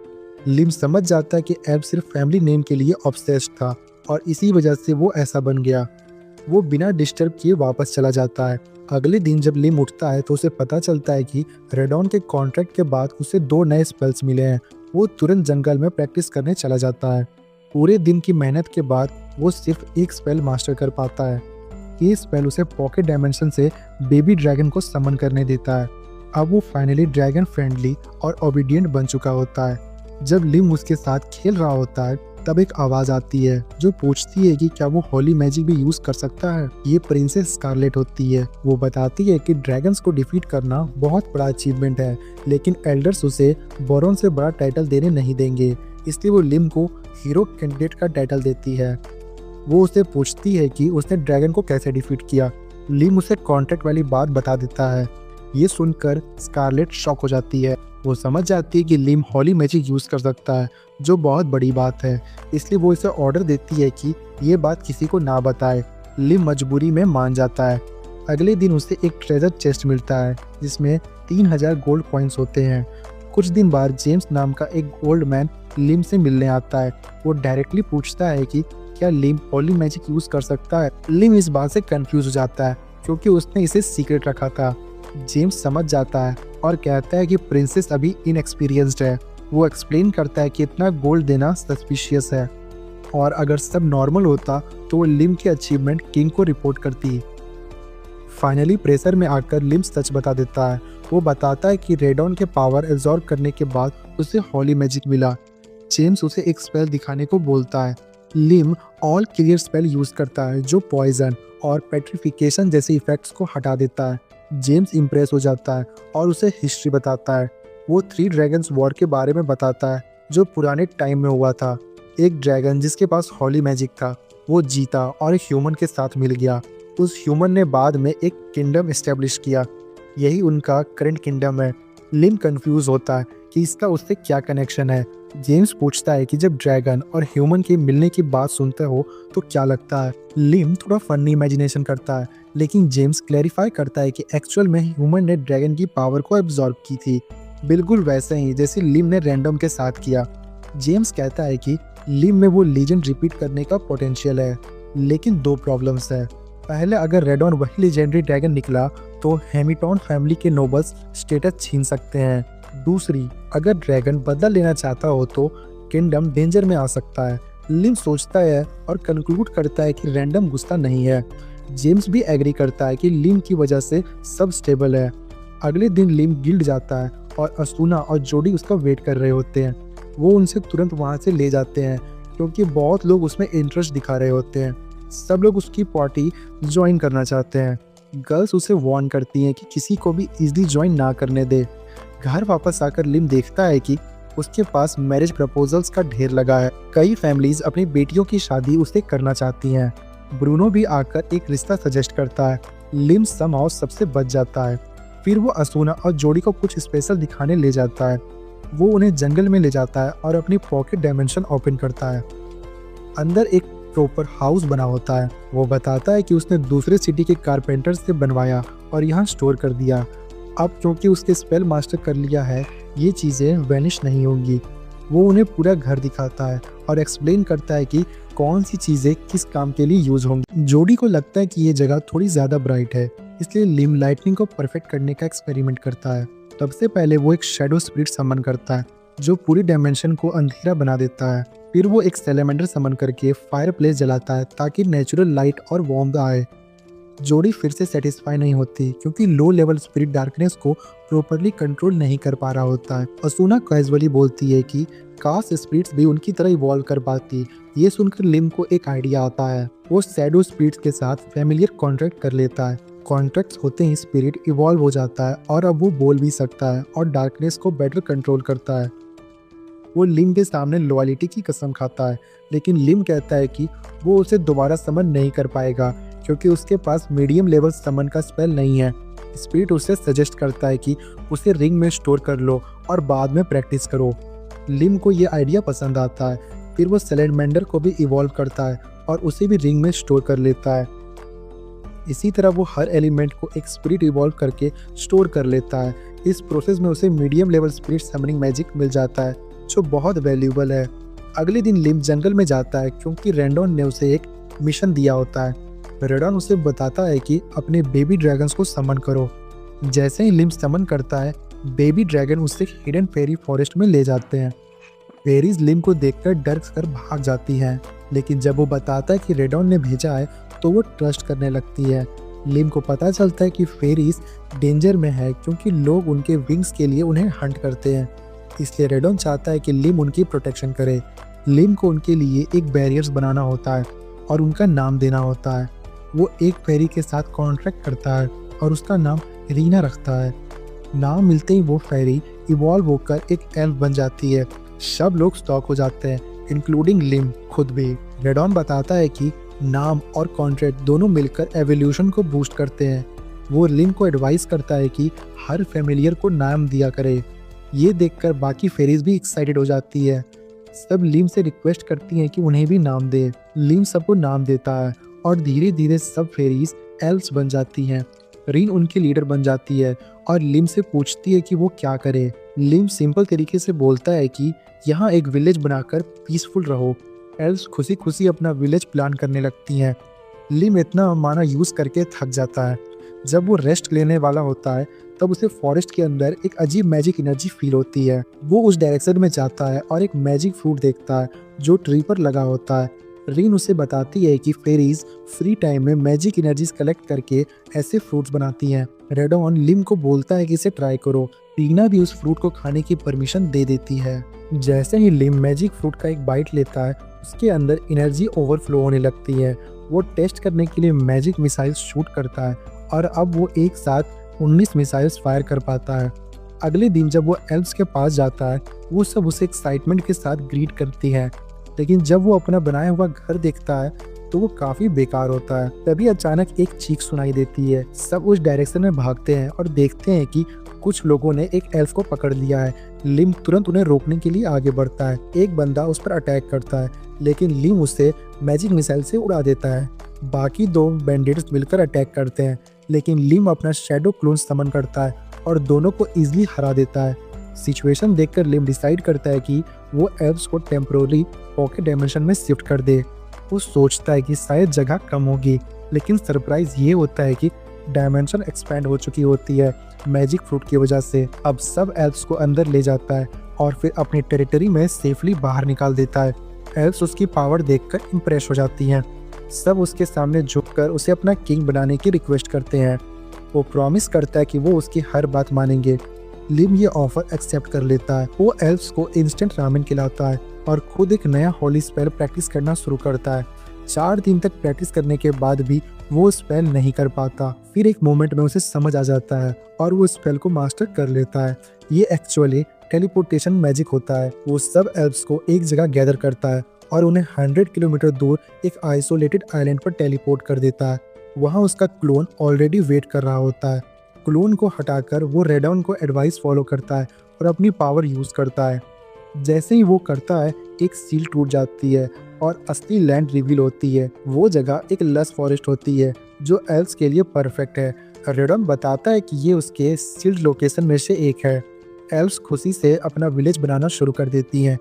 लिम समझ जाता है कि एल्प सिर्फ फैमिली नेम के लिए ऑब्सेस्ड था और इसी वजह से वो ऐसा बन गया। वो बिना डिस्टर्ब किए वापस चला जाता है। अगले दिन जब लिम उठता है तो उसे पता चलता है कि रेडॉन के कॉन्ट्रैक्ट के बाद उसे 2 नए स्पेल्स मिले हैं। वो तुरंत जंगल में प्रैक्टिस करने चला जाता है। पूरे दिन की मेहनत के बाद वो सिर्फ एक स्पेल मास्टर कर पाता है। ये स्पेल उसे पॉकेट डायमेंशन से बेबी ड्रैगन को समन करने देता है। अब वो फाइनली ड्रैगन फ्रेंडली और ओबीडियंट बन चुका होता है। जब लिम उसके साथ खेल रहा होता है तब एक आवाज़ आती है जो पूछती है कि क्या वो होली मैजिक भी यूज़ कर सकता है। ये प्रिंसेस स्कारलेट होती है। वो बताती है कि ड्रैगन्स को डिफीट करना बहुत बड़ा अचीवमेंट है, लेकिन एल्डर्स उसे बोरोन से बड़ा टाइटल देने नहीं देंगे, इसलिए वो लिम को हीरो कैंडिडेट का टाइटल देती है। वो उसे पूछती है कि उसने ड्रैगन को कैसे डिफीट किया। लिम उसे कॉन्ट्रैक्ट वाली बात बता देता है। ये सुनकर स्कारलेट शॉक हो जाती है। वो समझ जाती है कि लिम होली मैजिक यूज़ कर सकता है, जो बहुत बड़ी बात है, इसलिए वो इसे ऑर्डर देती है कि ये बात किसी को ना बताए। लिम मजबूरी में मान जाता है। अगले दिन उसे एक ट्रेजर चेस्ट मिलता है जिसमें 3000 गोल्ड कॉइन्स होते हैं। कुछ दिन बाद जेम्स नाम का एक गोल्ड मैन लिम से मिलने आता है। वो डायरेक्टली पूछता है कि क्या लिम होली मैजिक यूज़ कर सकता है। लिम इस बात से कंफ्यूज हो जाता है क्योंकि उसने इसे सीक्रेट रखा था। जेम्स समझ जाता है और कहता है कि प्रिंसेस अभी इनएक्सपीरियंस्ड है। वो एक्सप्लेन करता है कि इतना गोल्ड देना सस्पिशियस है और अगर सब नॉर्मल होता तो वो लिम के अचीवमेंट किंग को रिपोर्ट करती। फाइनली प्रेशर में आकर लिम सच बता देता है। वो बताता है कि रेडॉन के पावर एब्जॉर्ब करने के बाद उसे होली मैजिक मिला। जेम्स उसे एक स्पेल दिखाने को बोलता है। लिम ऑल क्लियर स्पेल यूज़ करता है जो पॉइजन और पेट्रिफिकेशन जैसे इफेक्ट्स को हटा देता है। जेम्स इम्प्रेस हो जाता है और उसे हिस्ट्री बताता है। वो 3 ड्रैगन्स वॉर के बारे में बताता है जो पुराने टाइम में हुआ था। एक ड्रैगन जिसके पास होली मैजिक था वो जीता और एक ह्यूमन के साथ मिल गया। उस ह्यूमन ने बाद में एक किंगडम एस्टेब्लिश किया, यही उनका करंट किंगडम है। लिम कंफ्यूज होता है कि इसका उससे क्या कनेक्शन है। जेम्स पूछता है कि जब ड्रैगन और ह्यूमन के मिलने की बात सुनते हो तो क्या लगता है। लिम थोड़ा फनी इमेजिनेशन करता है, लेकिन जेम्स क्लैरिफाई करता है कि एक्चुअल में ह्यूमन ने ड्रैगन की पावर को एब्जॉर्ब की थी, बिल्कुल वैसे ही जैसे लिम ने रैंडम के साथ किया। जेम्स कहता है कि लिम में वो लीजेंड रिपीट करने का पोटेंशियल है, लेकिन दो प्रॉब्लम्स है। पहले, अगर रेडॉन वही लीजेंडरी ड्रैगन निकला तो हैमिल्टन फैमिली के नोबल्स स्टेटस छीन सकते हैं। दूसरी, अगर ड्रैगन बदला लेना चाहता हो तो किंगडम डेंजर में आ सकता है। लिम सोचता है और कंक्लूड करता है कि रैंडम गुस्सा नहीं है। जेम्स भी एग्री करता है कि लिम की वजह से सब स्टेबल है। अगले दिन लिम गिल्ड जाता है और असूना और जोडी उसका वेट कर रहे होते हैं। वो उनसे तुरंत वहाँ से ले जाते हैं क्योंकि बहुत लोग उसमें इंटरेस्ट दिखा रहे होते हैं। सब लोग उसकी पार्टी ज्वाइन करना चाहते हैं। गर्ल्स उसे वार्न करती हैं कि किसी को भी इजीली ज्वाइन ना करने दे। घर वापस आकर लिम देखता है कि उसके पास मैरिज प्रपोजल्स का ढेर लगा है। कई फैमिलीज अपनी बेटियों की शादी उससे करना चाहती हैं। ब्रूनो भी आकर एक रिश्ता सजेस्ट करता है। लिम समहाउ सबसे बच जाता है। फिर वो असूना और जोड़ी को कुछ स्पेशल दिखाने ले जाता है। वो उन्हें जंगल में ले जाता है और अपनी पॉकेट डायमेंशन ओपन करता है। अंदर एक प्रॉपर हाउस बना होता है। वो बताता है कि उसने दूसरे सिटी के कारपेंटर से बनवाया और यहाँ स्टोर कर दिया। अब क्योंकि उसके स्पेल मास्टर कर लिया है, ये चीज़ें वैनिश नहीं होंगी। वो उन्हें पूरा घर दिखाता है और एक्सप्लेन करता है कि कौन सी चीज़ें किस काम के लिए यूज होंगी। जोडी को लगता है कि ये जगह थोड़ी ज़्यादा ब्राइट है, इसलिए लिम लाइटनिंग को परफेक्ट करने का एक्सपेरिमेंट करता है। सबसे पहले वो एक शैडो स्पिरिट समन करता है जो पूरी डायमेंशन को अंधेरा बना देता है। फिर वो एक सेलेमेंडर समन करके फायर प्लेस जलाता है ताकि नेचुरल लाइट और वार्मथ आए। जोड़ी फिर से सेटिस्फाई नहीं होती क्योंकि लो लेवल स्पिरिट डार्कनेस को प्रॉपरली कंट्रोल नहीं कर पा रहा होता है। असूना कैजुअली बोलती है कि काश स्पिरिट्स भी उनकी तरह इवॉल्व कर पाती। ये सुनकर लिम को एक आइडिया आता है। वो शैडो स्पिरिट्स के साथ फैमिलियर कॉन्ट्रैक्ट कर लेता है। कॉन्ट्रैक्ट्स होते ही स्पिरिट इवॉल्व हो जाता है और अब वो बोल भी सकता है और डार्कनेस को बेटर कंट्रोल करता है। वो लिम के सामने लॉयल्टी की कसम खाता है, लेकिन लिम कहता है कि वो उसे दोबारा समन नहीं कर पाएगा क्योंकि उसके पास मीडियम लेवल समन का स्पेल नहीं है। स्पिरिट उसे सजेस्ट करता है कि उसे रिंग में स्टोर कर लो और बाद में प्रैक्टिस करो। लिम को ये आइडिया पसंद आता है। फिर वो सैलेमेंडर को भी इवॉल्व करता है और उसे भी रिंग में स्टोर कर लेता है। इसी तरह वो हर एलिमेंट को एक स्पिरिट इवॉल्व करके स्टोर कर लेता है। इस प्रोसेस में उसे medium level spirit summoning magic मिल जाता है जो बहुत वैल्यूएबल है। अगले दिन लिम जंगल में जाता है क्योंकि रैंडॉन ने उसे एक मिशन दिया होता है। रेडॉन उसे बताता है कि अपने बेबी ड्रैगन्स को समन करो। जैसे ही लिम समन करता है, बेबी ड्रैगन उससे हिडन फेरी फॉरेस्ट में ले जाते हैं। फेरीज लिम को देखकर डर कर भाग जाती हैं, लेकिन जब वो बताता है कि रेडॉन ने भेजा है तो वो ट्रस्ट करने लगती है। लिम को पता चलता है कि फेरीज डेंजर में है क्योंकि लोग उनके विंग्स के लिए उन्हें हंट करते हैं, इसलिए रेडॉन चाहता है कि लिम उनकी प्रोटेक्शन करे। लिम को उनके लिए एक बैरियर्स बनाना होता है और उनका नाम देना होता है। वो एक फेरी के साथ कॉन्ट्रैक्ट करता है और उसका नाम रीना रखता है। नाम मिलते ही वो फेरी इवॉल्व होकर एक एल्फ बन जाती है। सब लोग स्टॉक हो जाते हैं, इंक्लूडिंग लिम खुद भी। रेडॉन बताता है कि नाम और कॉन्ट्रैक्ट दोनों मिलकर एवोल्यूशन को बूस्ट करते हैं। वो लिम को एडवाइस करता है कि हर फैमिलियर को नाम दिया करे। ये देखकर बाकी फेरीज भी एक्साइटेड हो जाती है। सब लिम से रिक्वेस्ट करती हैं कि उन्हें भी नाम दे। लिम सबको नाम देता है और धीरे धीरे सब फेरीज एल्व्स बन जाती हैं। रीन उनकी लीडर बन जाती है और लिम से पूछती है कि वो क्या करे। लिम सिंपल तरीके से बोलता है कि यहाँ एक विलेज बनाकर पीसफुल रहो। एल्व्स खुशी खुशी अपना विलेज प्लान करने लगती हैं। लिम इतना माना यूज़ करके थक जाता है। जब वो रेस्ट लेने वाला होता है तब उसे फॉरेस्ट के अंदर एक अजीब मैजिक एनर्जी फील होती है। वो उस डायरेक्शन में जाता है और एक मैजिक फ्रूट देखता है जो ट्री पर लगा होता है। रीन उसे बताती है कि फेरीज फ्री टाइम में मैजिक एनर्जीज कलेक्ट करके ऐसे फ्रूट्स बनाती हैं। रेडॉन लिम को बोलता है कि इसे ट्राई करो। टीना भी उस फ्रूट को खाने की परमिशन दे देती है। जैसे ही लिम मैजिक फ्रूट का एक बाइट लेता है, उसके अंदर एनर्जी ओवरफ्लो होने लगती है। वो टेस्ट करने के लिए मैजिक मिसाइल्स शूट करता है और अब वो एक साथ 19 मिसाइल्स फायर कर पाता है। अगले दिन जब वो एल्व्स के पास जाता है, वो सब उसे एक्साइटमेंट के साथ ग्रीट करती है, लेकिन जब वो अपना बनाया हुआ घर देखता है तो वो काफी बेकार होता है। तभी अचानक एक चीख सुनाई देती है। सब उस डायरेक्शन में भागते हैं और देखते हैं कि कुछ लोगों ने एक एल्फ को पकड़ लिया है। लिम तुरंत उन्हें रोकने के लिए आगे बढ़ता है। एक बंदा उस पर अटैक करता है, लेकिन लिम उसे मैजिक मिसाइल से उड़ा देता है। बाकी 2 बैंडिट्स मिलकर अटैक करते हैं, लेकिन लिम अपना शैडो क्लोन समन करता है और दोनों को इजीली हरा देता है। सिचुएशन देखकर लिम डिसाइड करता है कि वो एल्व्स को टेम्पोररी पॉकेट डायमेंशन में शिफ्ट कर दे। वो सोचता है कि शायद जगह कम होगी, लेकिन सरप्राइज ये होता है कि डायमेंशन एक्सपैंड हो चुकी होती है मैजिक फ्रूट की वजह से। अब सब एल्व्स को अंदर ले जाता है और फिर अपनी टेरिटरी में सेफली बाहर निकाल देता है। एल्व्स उसकी पावर देखकर इम्प्रेस हो जाती हैं। सब उसके सामने झुककर उसे अपना किंग बनाने की रिक्वेस्ट करते हैं। वो प्रॉमिस करता है कि वो उसकी हर बात मानेंगे। लिम ये ऑफर एक्सेप्ट कर लेता है। वो एल्व्स को इंस्टेंट रामेन खिलाता है और खुद एक नया होली स्पेल प्रैक्टिस करना शुरू करता है। 4 दिन तक प्रैक्टिस करने के बाद भी वो स्पेल नहीं कर पाता। फिर एक मोमेंट में उसे समझ आ जाता है और वो स्पेल को मास्टर कर लेता है। ये एक्चुअली टेलीपोर्टेशन मैजिक होता है। वो सब एल्व्स को एक जगह गैदर करता है और उन्हें 100 किलोमीटर दूर एक आइसोलेटेड आइलैंड पर टेलीपोर्ट कर देता है। वहाँ उसका क्लोन ऑलरेडी वेट कर रहा होता है। क्लोन को हटाकर वो रेडॉन को एडवाइस फॉलो करता है और अपनी पावर यूज करता है। जैसे ही वो करता है, एक सील टूट जाती है और असली लैंड रिवील होती है। वो जगह एक लस फॉरेस्ट होती है जो एल्व्स के लिए परफेक्ट है। रेडॉन बताता है कि ये उसके सील्ड लोकेशन में से एक है। एल्व्स खुशी से अपना विलेज बनाना शुरू कर देती हैं।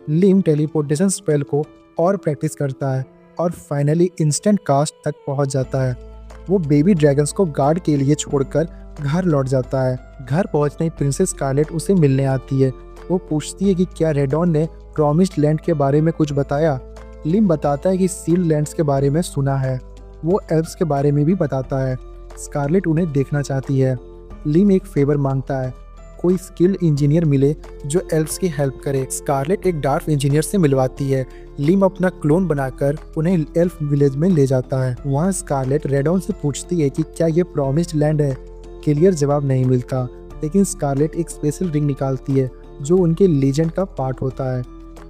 लिम टेलीपोर्टेशन स्पेल को और प्रैक्टिस करता है और फाइनली इंस्टेंट कास्ट तक पहुंच जाता है। वो बेबी ड्रैगन्स को गार्ड के लिए छोड़कर घर लौट जाता है। घर पहुंचने प्रिंसेस स्कारलेट उसे मिलने आती है। वो पूछती है कि क्या रेडॉन ने प्रॉमिस्ड लैंड के बारे में कुछ बताया। लिम बताता है कि सील्ड लैंड्स के बारे में सुना है। वो एल्व्स के बारे में भी बताता है। स्कारलेट उन्हें देखना चाहती है। लिम एक फेवर मांगता है, कोई स्किल्ड इंजीनियर मिले जो एल्व्स की हेल्प करे। स्कारलेट एक डार्क इंजीनियर से मिलवाती है। लिम अपना क्लोन बनाकर उन्हें एल्फ विलेज में ले जाता है। वहाँ स्कारलेट रेडॉन से पूछती है कि क्या ये प्रॉमिस्ड लैंड है। क्लियर जवाब नहीं मिलता, लेकिन स्कारलेट एक स्पेशल रिंग निकालती है जो उनके लीजेंड का पार्ट होता है।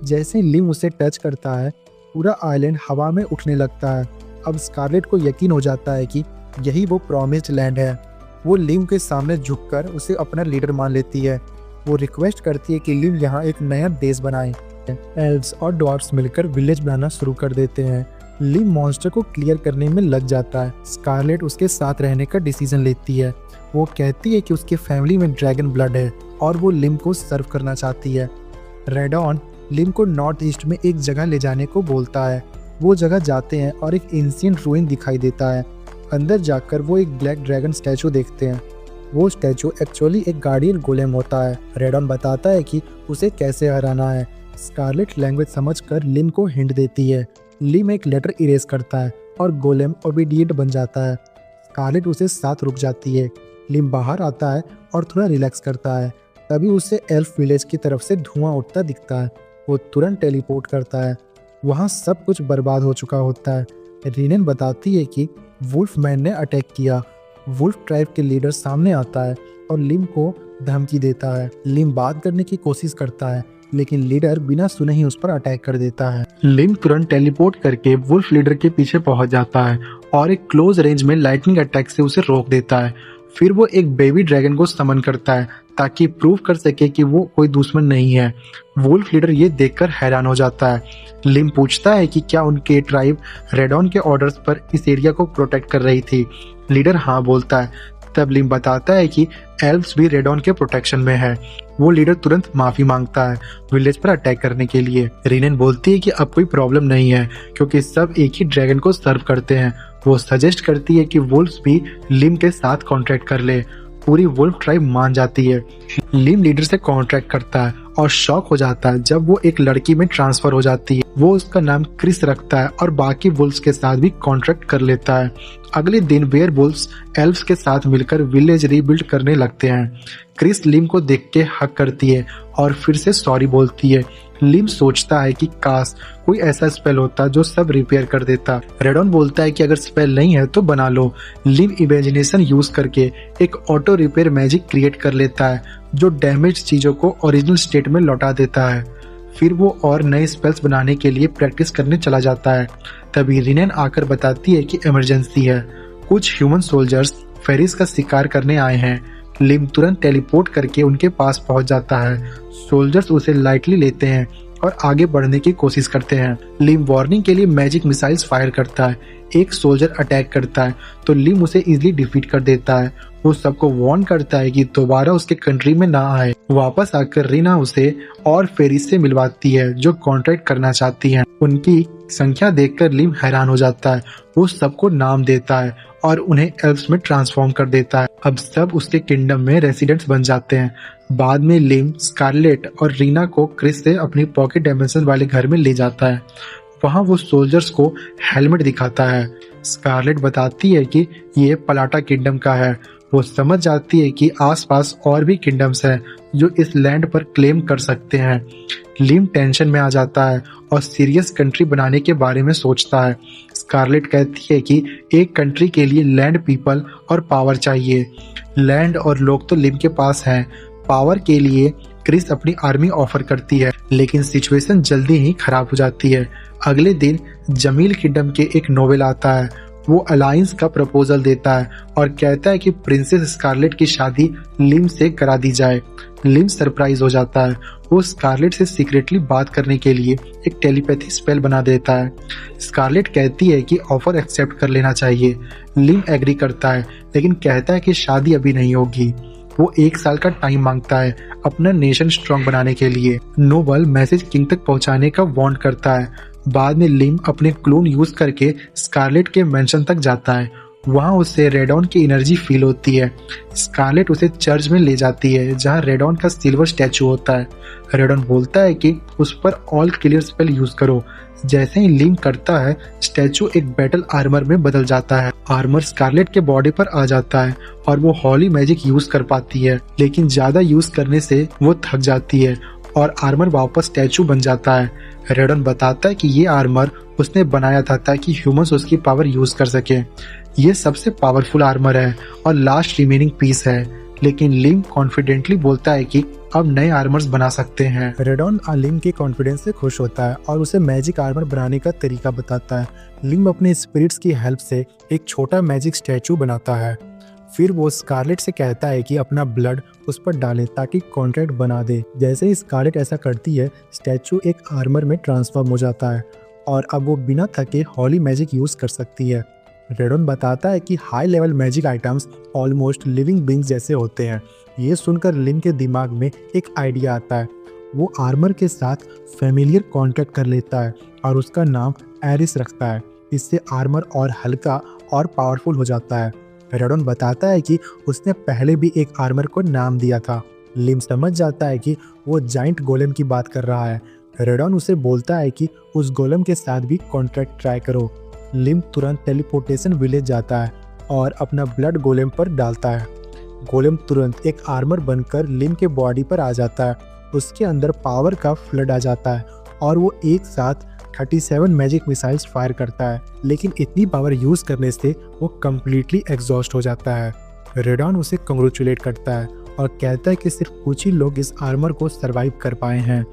जैसे लिम उसे टच करता है, पूरा आइलैंड हवा में उठने लगता है। अब स्कारलेट को यकीन हो जाता है कि यही वो प्रॉमिस्ड लैंड है। वो लिम के सामने झुककर उसे अपना लीडर मान लेती है। वो रिक्वेस्ट करती है कि लिम यहाँ एक नया देश बनाए। एल्व्स और ड्वार्फ्स मिलकर विलेज बनाना शुरू कर देते हैं। लिम मॉन्स्टर को क्लियर करने में लग जाता है। स्कारलेट उसके साथ रहने का डिसीजन लेती है। वो कहती है कि उसकी फैमिली में ड्रैगन ब्लड है और वो लिम को सर्व करना चाहती है। रेडॉन लिम को नॉर्थ ईस्ट में एक जगह ले जाने को बोलता है। वो जगह जाते हैं और एक एंशिएंट रूइन दिखाई देता है। अंदर जाकर वो एक ब्लैक ड्रैगन स्टैचू देखते हैं। वो स्टैचू एक्चुअली एक गार्डियन गोलेम होता है। रेडॉन बताता है कि उसे कैसे हराना है। स्कारलेट लैंग्वेज समझकर लिम को हिंट देती है। लिम एक लेटर इरेज करता है और गोलेम ओबीडिएंट बन जाता है। स्कारलेट उसे साथ रुक जाती है। लिम बाहर आता है और थोड़ा रिलैक्स करता है। तभी उसे एल्फ विलेज की तरफ से धुआं उठता दिखता है। वो तुरंत टेलीपोर्ट करता है। वहाँ सब कुछ बर्बाद हो चुका होता है। रीनेन बताती है कि वुल्फ मैन ने अटैक किया। वुल्फ ट्राइब के लीडर सामने आता है और लिम को धमकी देता है। लिम बात करने की कोशिश करता है, लेकिन लीडर बिना सुने ही उस पर अटैक कर देता है। लिम तुरंत टेलीपोर्ट करके वुल्फ लीडर के पीछे पहुंच जाता है और एक क्लोज रेंज में लाइटनिंग अटैक से उसे रोक देता है। फिर वो एक बेबी ड्रैगन को समन करता है ताकि प्रूव कर सके कि वो कोई दुश्मन नहीं है। वुल्फ लीडर ये देखकर हैरान हो जाता है। लिम पूछता है कि क्या उनके ट्राइब रेडॉन के ऑर्डर्स पर इस एरिया को प्रोटेक्ट कर रही थी। लीडर हाँ बोलता है। तब लिम बताता है कि एल्व्स भी रेडॉन के प्रोटेक्शन में है। वो लीडर तुरंत माफी मांगता है विलेज पर अटैक करने के लिए। रीनेन बोलती है कि अब कोई प्रॉब्लम नहीं है क्योंकि सब एक ही ड्रैगन को सर्व करते हैं। वो सजेस्ट करती है कि वुल्फ्स भी लिम के साथ कॉन्ट्रैक्ट कर ले। पूरी वुल्फ ट्राइब मान जाती है। लिम लीडर से कॉन्ट्रैक्ट करता है और शॉक हो जाता है जब वो एक लड़की में ट्रांसफर हो जाती है। वो उसका नाम क्रिस रखता है और बाकी वुल्फ्स के साथ भी कॉन्ट्रैक्ट कर लेता है। अगले दिन वेयरवुल्फ्स एल्व्स के साथ मिलकर विलेज रीबिल्ड करने लगते हैं। क्रिस लिम को देख के हक करती है और फिर से सॉरी बोलती है। लिम सोचता है कि काश कोई ऐसा स्पेल होता जो सब रिपेयर कर देता। रेडॉन बोलता है कि अगर स्पेल नहीं है तो बना लो। लिम इमेजिनेशन यूज करके एक ऑटो रिपेयर मैजिक क्रिएट कर लेता है जो डैमेज चीजों को ओरिजिनल स्टेट में लौटा देता है। फिर वो और नए स्पेल्स बनाने के लिए प्रैक्टिस करने चला जाता है। तभी रिनेन आकर बताती है कि इमरजेंसी है। कुछ ह्यूमन सोल्जर्स फेरिस का शिकार करने आए हैं। लिम तुरंत टेलीपोर्ट करके उनके पास पहुंच जाता है। सोल्जर्स उसे लाइटली लेते हैं और आगे बढ़ने की कोशिश करते हैं। लिम वार्निंग के लिए मैजिक मिसाइल्स फायर करता है। एक सोल्जर अटैक करता है तो लिम उसे इजीली डिफीट कर देता है। वो सबको वार्न करता है कि दोबारा उसके कंट्री में ना आए। वापस आकर रीना उसे और फेरिस से मिलवाती है जो कॉन्ट्रैक्ट करना चाहती हैं। उनकी संख्या देखकर लिम हैरान हो जाता है। वो सबको नाम देता है और उन्हें एल्फ्स में ट्रांसफॉर्म कर देता है। अब सब उसके किंगडम में रेसिडेंट्स बन जाते हैं। बाद में लिम स्कारलेट और रीना को क्रिस से अपनी पॉकेट डायमेंशन वाले घर में ले जाता है। वहां वो सोल्जर्स को हेलमेट दिखाता है। स्कारलेट बताती है कि ये पलाटा किंगडम का है। वो समझ जाती है कि आसपास और भी किंगडम्स हैं जो इस लैंड पर क्लेम कर सकते हैं। लिम टेंशन में आ जाता है और सीरियस कंट्री बनाने के बारे में सोचता है। स्कारलेट कहती है कि एक कंट्री के लिए लैंड, पीपल और पावर चाहिए। लैंड और लोग तो लिम के पास हैं। पावर के लिए क्रिस अपनी आर्मी ऑफर करती है, लेकिन सिचुएशन जल्दी ही खराब हो जाती है। अगले दिन जमील किंगडम के एक नोवेल आता है। वो अलायंस का प्रपोजल देता है और कहता है कि प्रिंसेस स्कारलेट की शादी लिम से करा दी जाए। लिम सरप्राइज हो जाता है। वो स्कारलेट से सीक्रेटली बात करने के लिए एक टेलीपैथी स्पेल बना देता है। स्कारलेट कहती है कि ऑफर एक्सेप्ट कर लेना चाहिए। लिम एग्री करता है, लेकिन कहता है कि शादी अभी नहीं होगी। वो 1 साल का टाइम मांगता है अपना नेशन स्ट्रांग बनाने के लिए। नोबल मैसेज किंग तक पहुंचाने का वार्न करता है। बाद में लिम अपने क्लोन यूज करके स्कारलेट के मेंशन तक जाता है। वहां उसे रेडॉन की एनर्जी फील होती है। स्कारलेट उसे चर्च में ले जाती है जहां रेडॉन का सिल्वर स्टैचू होता है। रेडॉन बोलता है कि उस पर ऑल क्लियर स्पेल यूज करो। जैसे ही लिम करता है, स्टैचू एक बैटल आर्मर में बदल जाता है। आर्मर स्कारलेट के बॉडी पर आ जाता है और वो हॉली मैजिक यूज कर पाती है, लेकिन ज्यादा यूज करने से वो थक जाती है और आर्मर वापस स्टैचू बन जाता है। रेडॉन बताता है कि ये आर्मर उसने बनाया था ताकि ह्यूमंस उसकी पावर यूज कर सके। ये सबसे पावरफुल आर्मर है और लास्ट रिमेनिंग पीस है, लेकिन लिम कॉन्फिडेंटली बोलता है कि अब नए आर्मर्स बना सकते हैं। रेडॉन लिम के कॉन्फिडेंस से खुश होता है और उसे मैजिक आर्मर बनाने का तरीका बताता है। लिम अपने स्पिरिट्स की हेल्प से एक छोटा मैजिक स्टैचू बनाता है। फिर वो स्कारलेट से कहता है कि अपना ब्लड उस पर डाले ताकि कॉन्ट्रैक्ट बना दे। जैसे ही स्कारलेट ऐसा करती है, स्टैचू एक आर्मर में ट्रांसफॉर्म हो जाता है और अब वो बिना थके हॉली मैजिक यूज कर सकती है। रेडॉन बताता है कि high level magic items almost living beings जैसे होते हैं। ये सुनकर लिम के दिमाग में एक आइडिया आता है। वो आर्मर के साथ फेमिलियर कॉन्ट्रैक्ट कर लेता है और उसका नाम एरिस रखता है। इससे आर्मर और हल्का और पावरफुल हो जाता है। रेडॉन बताता है कि उसने पहले भी एक आर्मर को नाम दिया था। लिम समझ जाता है कि वो जाइंट गोलेम की बात कर रहा है। रेडॉन उसे बोलता है कि उस गोलेम के साथ भी कॉन्ट्रैक्ट ट्राई करो। लिम तुरंत टेलीपोर्टेशन विलेज जाता है और अपना ब्लड गोलेम पर डालता है। गोलेम तुरंत एक आर्मर बनकर लिम के बॉडी पर आ जाता है। उसके अंदर पावर का फ्लड आ जाता है और वो एक साथ 37 मैजिक मिसाइल्स फायर करता है, लेकिन इतनी पावर यूज करने से वो कम्प्लीटली एग्जॉस्ट हो जाता है। रेडॉन उसे कंग्रेचुलेट करता है और कहता है कि सिर्फ कुछ ही लोग इस आर्मर को सरवाइव कर पाए हैं।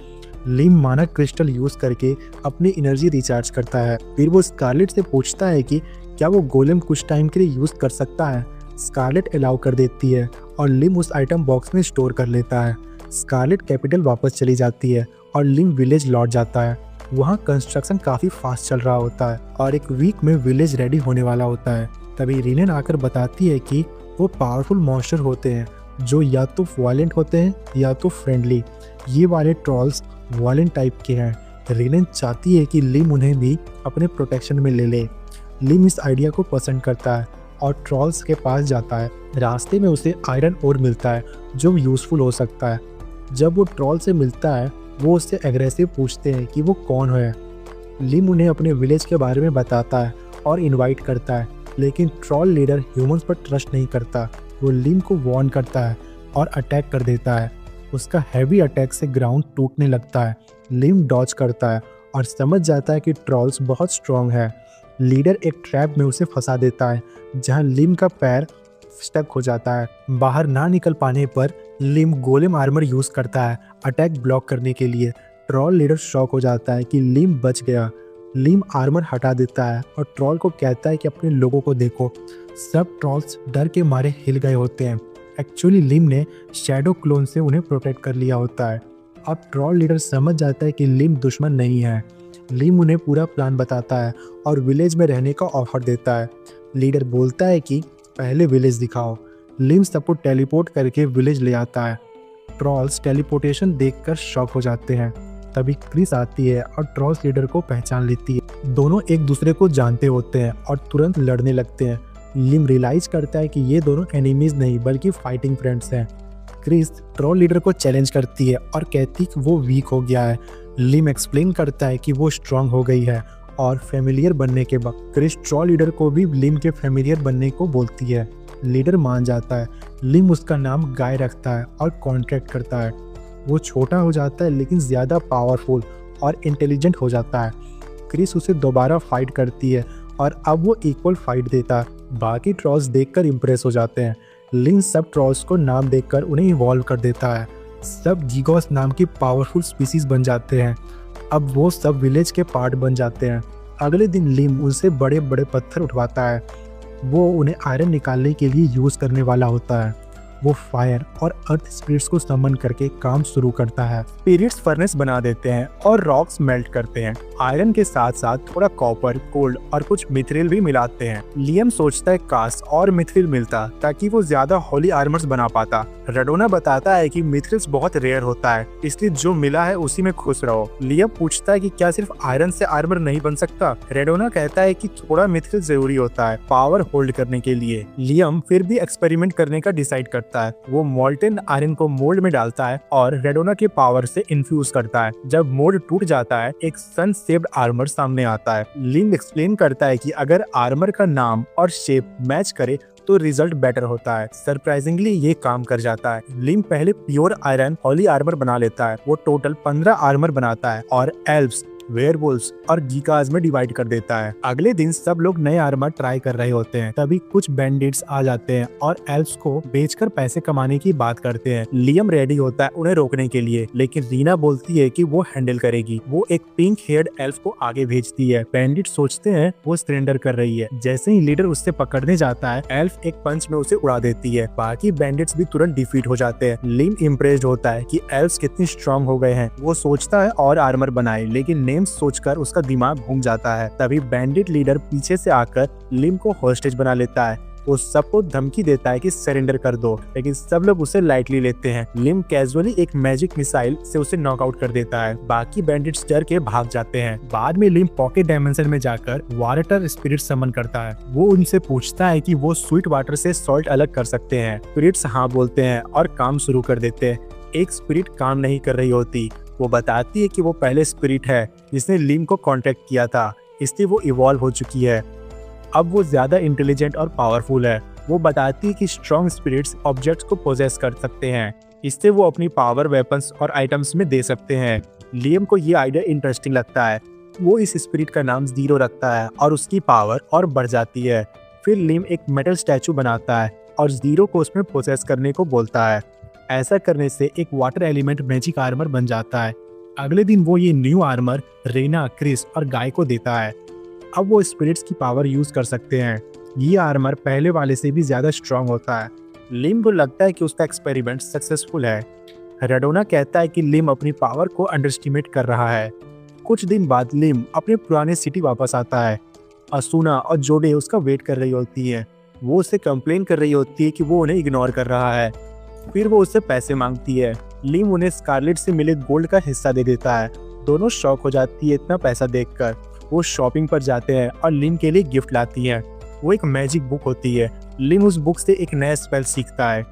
लिम मानक क्रिस्टल यूज करके अपनी एनर्जी रिचार्ज करता है। फिर वो स्कारलेट से पूछता है कि क्या वो गोलेम कुछ टाइम के लिए यूज कर सकता है। स्कारलेट अलाउ कर देती है और लिम उस आइटम बॉक्स में स्टोर कर लेता है। स्कारलेट कैपिटल वापस चली जाती है और लिम विलेज लौट जाता है। वहाँ कंस्ट्रक्शन काफी फास्ट चल रहा होता है और एक वीक में विलेज रेडी होने वाला होता है। तभी रीनेन आकर बताती है कि वो पावरफुल मॉन्स्टर होते हैं जो या तो वायलेंट होते हैं या तो फ्रेंडली। ये वाले ट्रॉल्स वायलेंट टाइप के हैं। रीनेन चाहती है कि लिम उन्हें भी अपने प्रोटेक्शन में ले ले। लिम इस आइडिया को पसंद करता है और ट्रॉल्स के पास जाता है। रास्ते में उसे आयरन ओर मिलता है जो यूजफुल हो सकता है। जब वो ट्रॉल से मिलता है, वो उससे एग्रेसिव पूछते हैं कि वो कौन है। लिम उन्हें अपने विलेज के बारे में बताता है और इनवाइट करता है, लेकिन ट्रॉल लीडर ह्यूमंस पर ट्रस्ट नहीं करता। वो लिम को वार्न करता है और अटैक कर देता है। उसका हैवी अटैक से ग्राउंड टूटने लगता है। लिम डॉज करता है और समझ जाता है कि ट्रॉल्स बहुत स्ट्रॉन्ग है। लीडर एक ट्रैप में उसे फंसा देता है जहां लिम का पैर स्टक हो जाता है। बाहर ना निकल पाने पर लिम गोलेम आर्मर यूज करता है अटैक ब्लॉक करने के लिए। ट्रॉल लीडर शॉक हो जाता है कि लिम बच गया। लिम आर्मर हटा देता है और ट्रॉल को कहता है कि अपने लोगों को देखो। सब ट्रॉल्स डर के मारे हिल गए होते हैं। एक्चुअली लिम ने शैडो क्लोन से उन्हें प्रोटेक्ट कर लिया होता है। अब ट्रॉल लीडर समझ जाता है कि लिम दुश्मन नहीं है। लिम उन्हें पूरा प्लान बताता है और विलेज में रहने का ऑफर देता है। लीडर बोलता है कि पहले विलेज दिखाओ। लिम सबको टेलीपोर्ट करके विलेज ले आता है। ट्रॉल्स टेलीपोर्टेशन देखकर शॉक हो जाते हैं। तभी क्रिस आती है और ट्रॉल्स लीडर को पहचान लेती है। दोनों एक दूसरे को जानते होते हैं और तुरंत लड़ने लगते हैं। लिम रियलाइज करता है कि ये दोनों एनिमीज नहीं बल्कि फाइटिंग फ्रेंड्स हैं। क्रिस ट्रॉल लीडर को चैलेंज करती है और कहती कि वो वीक हो गया है। लिम एक्सप्लेन करता है कि वो स्ट्रांग हो गई है और फेमिलियर बनने के बाद क्रिस ट्रॉल लीडर को भी लिम के फेमिलियर बनने को बोलती है। लीडर मान जाता है। लिम उसका नाम गाय रखता है और कॉन्ट्रैक्ट करता है। वो छोटा हो जाता है लेकिन ज़्यादा पावरफुल और इंटेलिजेंट हो जाता है। क्रिस उसे दोबारा फाइट करती है और अब वो इक्वल फाइट देता है। बाकी ट्रॉल्स देखकर इम्प्रेस हो जाते हैं। लिम सब ट्रॉल्स को नाम देकर उन्हें इवॉल्व कर देता है। सब जीगोस नाम की पावरफुल स्पीसीज बन जाते हैं। अब वो सब विलेज के पार्ट बन जाते हैं। अगले दिन लिम उनसे बड़े बड़े पत्थर उठवाता है। वो उन्हें आयरन निकालने के लिए यूज़ करने वाला होता है। वो फायर और अर्थ स्पिरिट्स को समन करके काम शुरू करता है। स्पिरिट्स फर्नेस बना देते हैं और रॉक्स मेल्ट करते हैं। आयरन के साथ साथ थोड़ा कॉपर, गोल्ड और कुछ मिथरिल भी मिलाते हैं। लियम सोचता है काश और मिथरिल मिलता ताकि वो ज्यादा होली आर्मर्स बना पाता। रेडोना बताता है कि मिथरिल्स बहुत रेयर होता है, इसलिए जो मिला है उसी में खुश रहो। लियम पूछता है कि क्या सिर्फ आयरन से आर्मर नहीं बन सकता। रेडोना कहता है कि थोड़ा मिथरिल जरूरी होता है पावर होल्ड करने के लिए। लियम फिर भी एक्सपेरिमेंट करने का डिसाइड करता है। वो मोल्टन आयरन को मोल्ड में डालता है और रेडोना के पावर से इन्फ्यूज करता है। जब मोल्ड टूट जाता है एक सन शेप्ड आर्मर सामने आता है। लिम एक्सप्लेन करता है कि अगर आर्मर का नाम और शेप मैच करे तो रिजल्ट बेटर होता है। सरप्राइजिंगली ये काम कर जाता है। लिम पहले प्योर आयरन होली आर्मर बना लेता है। वो टोटल 15 आर्मर बनाता है और एल्व्स, वेयरवुल्व्स और गीकाज में डिवाइड कर देता है। अगले दिन सब लोग नए आर्मर ट्राई कर रहे होते हैं। तभी कुछ बैंडिट्स आ जाते हैं और एल्व्स को बेचकर पैसे कमाने की बात करते हैं। लियम रेडी होता है उन्हें रोकने के लिए, लेकिन रीना बोलती है कि वो हैंडल करेगी। वो एक पिंक हेयर्ड एल्फ को आगे भेजती है। बैंडिट सोचते हैं वो सरेंडर कर रही है। जैसे ही लीडर उससे पकड़ने जाता है एल्फ एक पंच में उसे उड़ा देती है। बाकी बैंडिट्स भी तुरंत डिफीट हो जाते हैं। लिम इम्प्रेस्ड होता है कि एल्व्स कितनी स्ट्रांग हो गए हैं। वो सोचता है और आर्मर बनाए, लेकिन नेम सोचकर उसका दिमाग घूम जाता है। तभी बैंडिट लीडर पीछे से आकर लिम को हॉस्टेज बना लेता है। वो सबको धमकी देता है कि सरेंडर कर दो, लेकिन सब लोग उसे लाइटली लेते हैं। लिम कैजुअली एक मैजिक मिसाइल से उसे नॉकआउट कर देता है। बाकी बैंडिट्स डर के भाग जाते हैं। बाद में लिम पॉकेट डायमेंशन में जाकर वाटर स्पिरिट समन करता है। वो उनसे पूछता है कि वो स्वीट वाटर से सॉल्ट अलग कर सकते हैं। स्पिरिट्स हाँ बोलते हैं और काम शुरू कर देते हैं। एक स्पिरिट काम नहीं कर रही होती। वो बताती है कि वो पहले स्पिरिट है जिसने लिम को कांटेक्ट किया था, इसलिए वो इवॉल्व हो चुकी है। अब वो ज्यादा इंटेलिजेंट और पावरफुल है। वो बताती है कि स्ट्रॉन्ग स्पिरिट्स ऑब्जेक्ट्स को पोजेस कर सकते हैं, इससे वो अपनी पावर वेपन्स और आइटम्स में दे सकते हैं। लियम को ये आइडिया इंटरेस्टिंग लगता है। वो इस स्पिरिट का नाम जीरो रखता है और उसकी पावर और बढ़ जाती है। फिर लिम एक मेटल स्टैचू बनाता है और जीरो को उसमें पोजेस करने को बोलता है। ऐसा करने से एक वाटर एलिमेंट मैजिक आर्मर बन जाता है। अगले दिन वो ये न्यू आर्मर रेना, क्रिस और गाय को देता है। अब वो स्पिरिट्स की पावर यूज कर सकते हैं। ये आर्मर पहले वाले से भी ज्यादा स्ट्रांग होता है। लिम को लगता है कि उसका एक्सपेरिमेंट सक्सेसफुल है। रेडोना कहता है कि लिम अपनी पावर को अंडरस्टिमेट कर रहा है। कुछ दिन बाद लिम अपने पुराने सिटी वापस आता है। असूना और जोडे उसका वेट कर रही होती है। वो उससे कंप्लेन कर रही होती है कि वो उन्हें इग्नोर कर रहा है। फिर वो उससे पैसे मांगती है। लिम उन्हें स्कारलेट से मिले गोल्ड का हिस्सा दे देता है। दोनों शॉक हो जाती है इतना पैसा देखकर। वो शॉपिंग पर जाते हैं और लिम के लिए गिफ्ट लाती है। वो एक मैजिक बुक होती है। लिम उस बुक से एक नया स्पेल सीखता है।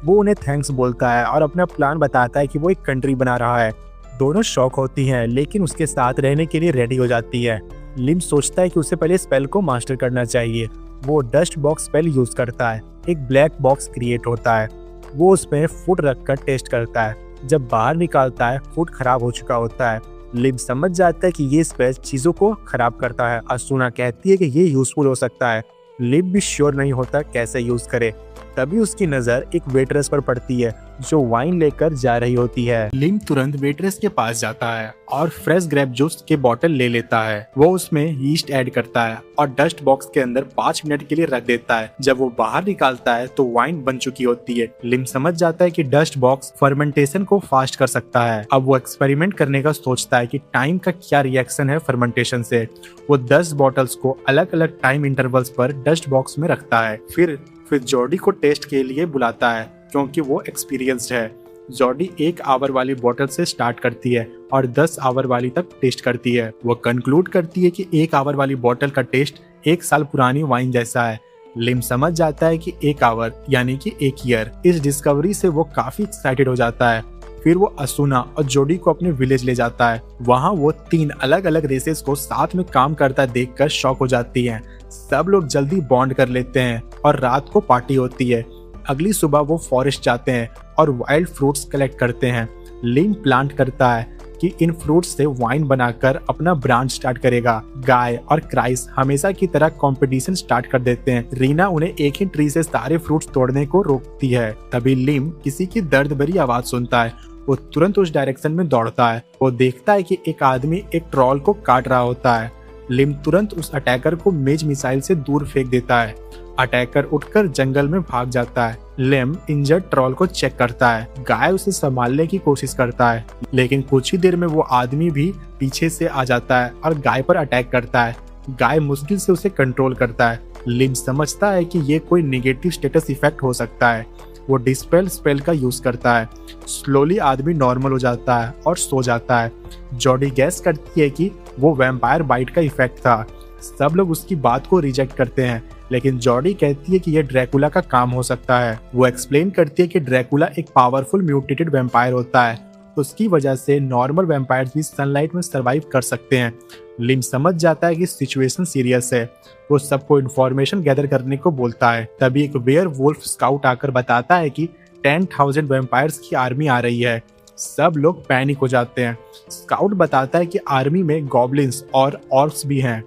वो उन्हें थैंक्स बोलता है और अपना प्लान बताता है कि वो एक कंट्री बना रहा है। दोनों शॉक होती हैं, लेकिन उसके साथ रहने के लिए रेडी हो जाती है। लिम सोचता है कि उसे पहले स्पेल को मास्टर करना चाहिए। वो डस्ट बॉक्स स्पेल यूज करता है। एक ब्लैक बॉक्स क्रिएट होता है। वो उसमें फूड रखकर टेस्ट करता है। जब बाहर निकालता है फूड खराब हो चुका होता है। लिम समझ जाता है कि ये स्पेल चीजों को खराब करता है। असूना कहती है कि ये यूजफुल हो सकता है। लिम भी श्योर नहीं होता कैसे यूज करे। तभी उसकी नजर एक वेटरेस पर पड़ती है। जो वाइन लेकर जा रही होती है। लिम तुरंत वेट्रेस के पास जाता है और फ्रेश ग्रेप जूस के बोतल ले लेता है। वो उसमें यीस्ट ऐड करता है और डस्ट बॉक्स के अंदर 5 मिनट के लिए रख देता है। जब वो बाहर निकालता है तो वाइन बन चुकी होती है। लिम समझ जाता है कि डस्ट बॉक्स फर्मेंटेशन को फास्ट कर सकता है। अब वो एक्सपेरिमेंट करने का सोचता है कि टाइम का क्या रिएक्शन है फर्मेंटेशन से। वो 10 बॉटल्स को अलग अलग टाइम इंटरवल्स पर डस्ट बॉक्स में रखता है। फिर जॉर्डी को टेस्ट के लिए बुलाता है क्योंकि वो एक्सपीरियंस्ड है। जॉर्डी 1 आवर वाली बोतल से स्टार्ट करती है और 10 आवर वाली तक टेस्ट करती है। वो कंक्लूड करती है कि 1 आवर वाली बोतल का टेस्ट 1 साल पुरानी वाइन जैसा है। लिम समझ जाता है कि 1 आवर यानी कि 1 ईयर। इस डिस्कवरी से वो काफी एक्साइटेड हो जाता है। फिर वो असुना और जोडी को अपने विलेज ले जाता है। वहाँ वो 3 अलग अलग रेसेस को साथ में काम करता देखकर शॉक हो जाती हैं। सब लोग जल्दी बॉन्ड कर लेते हैं और रात को पार्टी होती है। अगली सुबह वो फॉरेस्ट जाते हैं और वाइल्ड फ्रूट्स कलेक्ट करते हैं। लिम प्लांट करता है कि इन फ्रूट्स से वाइन बनाकर अपना ब्रांड स्टार्ट करेगा। गाय और क्राइस हमेशा की तरह कंपटीशन स्टार्ट कर देते हैं। रीना उन्हें एक ही ट्री से सारे फ्रूट्स तोड़ने को रोकती है। तभी लिम किसी की दर्द भरी आवाज सुनता है। वो तुरंत उस डायरेक्शन में दौड़ता है। वो देखता है कि एक आदमी एक ट्रॉल को काट रहा होता है। लिम तुरंत उस अटैकर को मेज मिसाइल से दूर फेंक देता है। अटैकर उठकर जंगल में भाग जाता है। लिम इंजर्ड ट्रॉल को चेक करता है। गाय उसे संभालने की कोशिश करता है, लेकिन कुछ ही देर में वो आदमी भी पीछे से आ जाता है और गाय पर अटैक करता है। गाय मुश्किल से उसे कंट्रोल करता है। लिम समझता है कि ये कोई नेगेटिव स्टेटस इफेक्ट हो सकता है। वो डिस्पेल स्पेल का यूज करता है। स्लोली आदमी नॉर्मल हो जाता है और सो जाता है। जॉडी गैस करती है कि वो वैम्पायर बाइट का इफेक्ट था। सब लोग उसकी बात को रिजेक्ट करते हैं, लेकिन जॉडी कहती है कि यह ड्रैकुला का काम हो सकता है। वो एक्सप्लेन करती है कि ड्रैकुला एक पावरफुल म्यूटेटेड वैम्पायर होता है। उसकी वजह से नॉर्मल वैम्पायर्स भी सनलाइट में सरवाइव कर सकते हैं। लिम समझ जाता है कि सिचुएशन सीरियस है। वो सबको इन्फॉर्मेशन गैदर करने को बोलता है। तभी एक वेयर वुल्फ स्काउट आकर बताता है कि 10,000 वैम्पायर्स की आर्मी आ रही है। सब लोग पैनिक हो जाते हैं। स्काउट बताता है कि आर्मी में गॉब्लिन्स और ऑर्क्स भी हैं।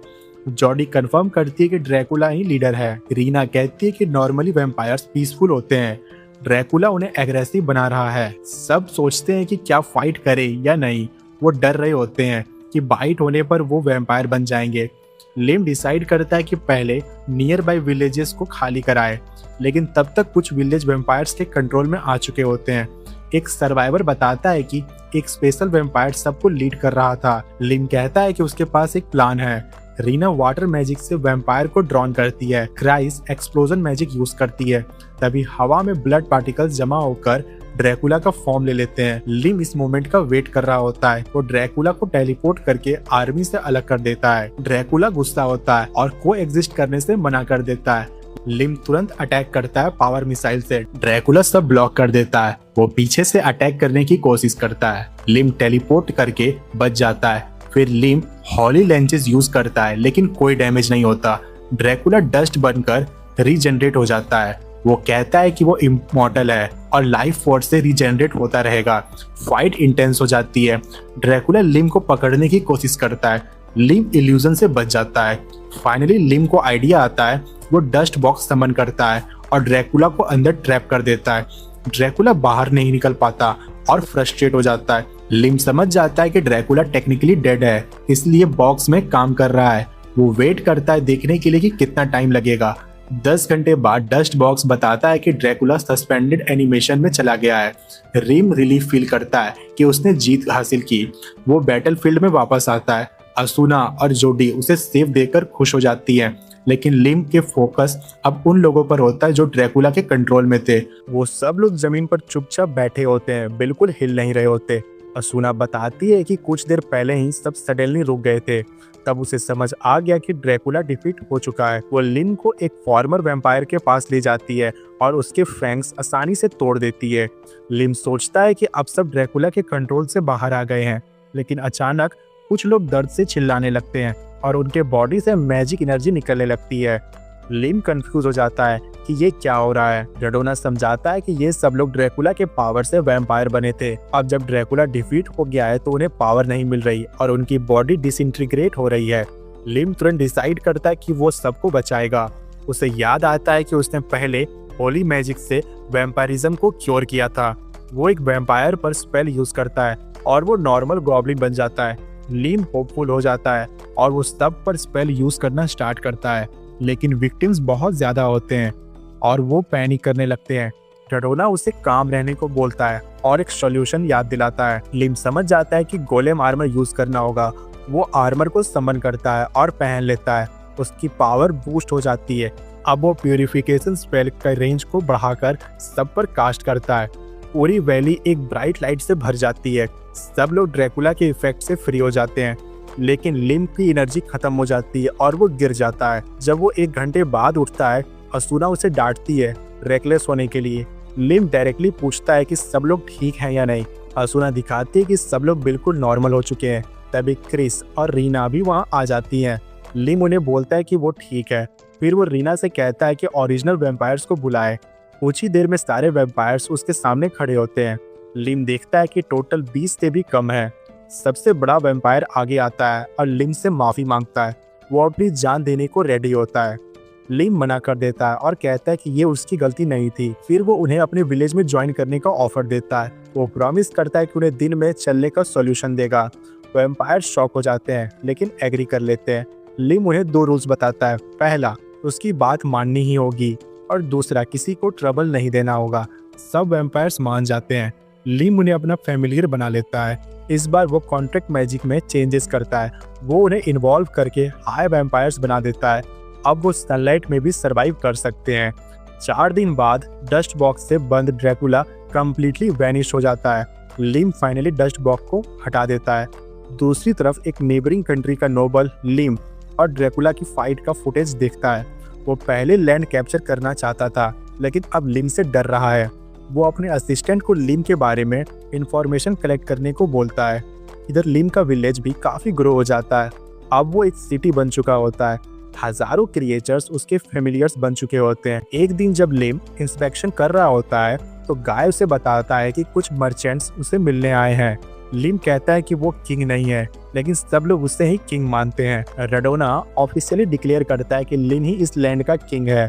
जॉडी कंफर्म करती है कि ड्रैकुला ही लीडर है। रीना कहती है कि नॉर्मली वैम्पायर्स पीसफुल होते हैं, ड्रैकुला उन्हें एग्रेसिव बना रहा है। सब सोचते हैं कि क्या फाइट करे या नहीं। वो डर रहे होते हैं कि बाइट होने पर वो वैम्पायर बन जाएंगे। लिम डिसाइड करता है कि पहले नियर बाय विलेजेस को खाली कराए, लेकिन तब तक कुछ विलेज वैम्पायर्स के कंट्रोल में आ चुके होते हैं। एक सर्वाइवर बताता है कि एक स्पेशल वैम्पायर सबको लीड कर रहा था। लिम कहता है कि उसके पास एक प्लान है। रीना वाटर मैजिक से वैम्पायर को ड्रॉन करती है। क्राइस एक्सप्लोजन मैजिक यूज करती है। तभी हवा में ब्लड पार्टिकल्स जमा होकर ड्रैकुला का फॉर्म ले लेते हैं। लिम इस मोमेंट का वेट कर रहा होता है। वो ड्रैकुला को टेलीपोर्ट करके आर्मी से अलग कर देता है। ड्रैकुला गुस्सा होता है और को एग्जिस्ट करने से मना कर देता है। लिम तुरंत अटैक करता है पावर मिसाइल से। ड्रैकुला सब ब्लॉक कर देता है। वो पीछे से अटैक करने की कोशिश करता है। लिम टेलीपोर्ट करके बच जाता है। फिर लिम हॉली लेंचेस यूज करता है, लेकिन कोई डैमेज नहीं होता। ड्रैकुला डस्ट बनकर रीजनरेट हो जाता है। वो कहता है कि वो इमॉर्टल है और लाइफ फोर्स से रीजनरेट होता रहेगा। फाइट इंटेंस हो जाती है। ड्रैकुला लिम को पकड़ने की कोशिश करता है। लिम इल्यूजन से बच जाता है। फाइनली लिम को आइडिया आता है। वो डस्ट बॉक्स समन करता है और ड्रैकुला को अंदर ट्रैप कर देता है। ड्रैकुला बाहर नहीं निकल पाता और फ्रस्ट्रेट हो जाता है। लिम समझ जाता है कि ड्रैकुला टेक्निकली डेड है, इसलिए बॉक्स में काम कर रहा है। वो वेट करता है देखने के लिए कि कितना टाइम लगेगा। 10 घंटे बाद डस्ट बॉक्स बताता है कि ड्रैकुला सस्पेंडेड एनिमेशन में चला गया है। रिम रिलीफ फील करता है कि उसने जीत हासिल की। वो बैटलफील्ड में वापस आता है। असुना और जोडी उसे सेफ देकर खुश हो जाती है, लेकिन लिम के फोकस अब उन लोगों पर होता है जो ड्रैकुला के कंट्रोल में थे। वो सब लोग जमीन पर चुपचाप बैठे होते हैं, बिल्कुल हिल नहीं रहे होते। असुना बताती है कि कुछ देर पहले ही सब सडनली रुक गए थे। तब उसे समझ आ गया कि ड्रैकुला डिफीट हो चुका है। वो लिम को एक फॉर्मर वैम्पायर के पास ले जाती है और उसके फैंग्स आसानी से तोड़ देती है। लिम सोचता है कि अब सब ड्रैकुला के कंट्रोल से बाहर आ गए हैं, लेकिन अचानक कुछ लोग दर्द से चिल्लाने लगते हैं और उनके बॉडी से मैजिक एनर्जी निकलने लगती है। लिम कंफ्यूज हो जाता है कि ये क्या हो रहा है। रेडोना समझाता है कि ये सब लोग ड्रैकुला के पावर से वैम्पायर बने थे। अब जब ड्रैकुला डिफीट हो गया है तो उन्हें पावर नहीं मिल रही और उनकी बॉडी डिसइंटीग्रेट हो रही है। लिम तुरंत डिसाइड करता है कि वो सबको बचाएगा। उसे याद आता है कि उसने पहले होली मैजिक से वैम्पायरिज्म को क्योर किया था। वो एक वैम्पायर पर स्पेल यूज करता है और वो नॉर्मल गॉब्लिन बन जाता है। लिम होपफुल हो जाता है और वो सब पर स्पेल यूज करना स्टार्ट करता है, लेकिन विक्टिम्स बहुत ज्यादा होते हैं और वो पैनिक करने लगते हैं। रडोना उसे काम रहने को बोलता है और एक सॉल्यूशन याद दिलाता है। लिम समझ जाता है कि गोलेम आर्मर यूज करना होगा। वो आर्मर को समन करता है और पहन लेता है। उसकी पावर बूस्ट हो जाती है। अब वो प्यूरिफिकेशन स्पेल का रेंज को बढ़ाकर सब पर कास्ट करता है। पूरी वैली एक ब्राइट लाइट से भर जाती है। सब लोग ड्रैकुला के इफेक्ट से फ्री हो जाते हैं, लेकिन लिम की एनर्जी खत्म हो जाती है और वो गिर जाता है। जब वो 1 घंटे बाद उठता है, असूना उसे डांटती है रेकलेस होने के लिए। लिम डायरेक्टली पूछता है कि सब लोग ठीक हैं या नहीं। असूना दिखाती है कि सब लोग बिल्कुल नॉर्मल हो चुके हैं। तभी क्रिस और रीना भी वहाँ आ जाती हैं। लिम उन्हें बोलता है कि वो ठीक है। फिर वो रीना से कहता है कि ओरिजिनल वैम्पायर्स को बुलाए। कुछ ही देर में सारे वैम्पायर्स उसके सामने खड़े होते हैं। लिम देखता है कि टोटल 20 से भी कम है। सबसे बड़ा वैम्पायर आगे आता है और लिम से माफी मांगता है। वो अपनी जान देने को रेडी होता है। लिम मना कर देता है और कहता है कि ये उसकी गलती नहीं थी। फिर वो उन्हें अपने विलेज में ज्वाइन करने का ऑफर देता है। वो प्रॉमिस करता है कि उन्हें दिन में चलने का सॉल्यूशन देगा। वैम्पायर शॉक हो जाते हैं, लेकिन एग्री कर लेते हैं। लिम उन्हें 2 रूल्स बताता है। पहला, उसकी बात माननी ही होगी और दूसरा, किसी को ट्रबल नहीं देना होगा। सब वैम्पायर्स मान जाते हैं। लिम उन्हें अपना फैमिलियर बना लेता है। इस बार वो कॉन्ट्रैक्ट मैजिक में चेंजेस करता है। वो उन्हें इन्वॉल्व करके हाई वैम्पायर्स बना देता है। अब वो सनलाइट में भी सरवाइव कर सकते हैं। 4 दिन बाद डस्ट बॉक्स से बंद ड्रैकुला कंप्लीटली वैनिश हो जाता है। लिम फाइनली डस्ट बॉक्स को हटा देता है। दूसरी तरफ एक नेबरिंग कंट्री का नोबल लिम और ड्रैकुला की फाइट का फुटेज देखता है। वो पहले लैंड कैप्चर करना चाहता था, लेकिन अब लिम से डर रहा है। वो अपने असिस्टेंट को लिम के बारे में इंफॉर्मेशन कलेक्ट करने को बोलता है। इधर लिम का विलेज भी काफी ग्रो हो जाता है। अब वो एक सिटी बन चुका होता है। हजारों क्रिएचर्स उसके फेमिलियर्स बन चुके होते हैं। एक दिन जब लिम इंस्पेक्शन कर रहा होता है, तो गाय उसे बताता है कि कुछ मर्चेंट्स उसे मिलने आए हैं। लिम कहता है कि वो किंग नहीं है, लेकिन सब लोग उसे ही किंग मानते हैं। रडोना ऑफिशियली डिक्लेयर करता है कि लिम ही इस लैंड का किंग है।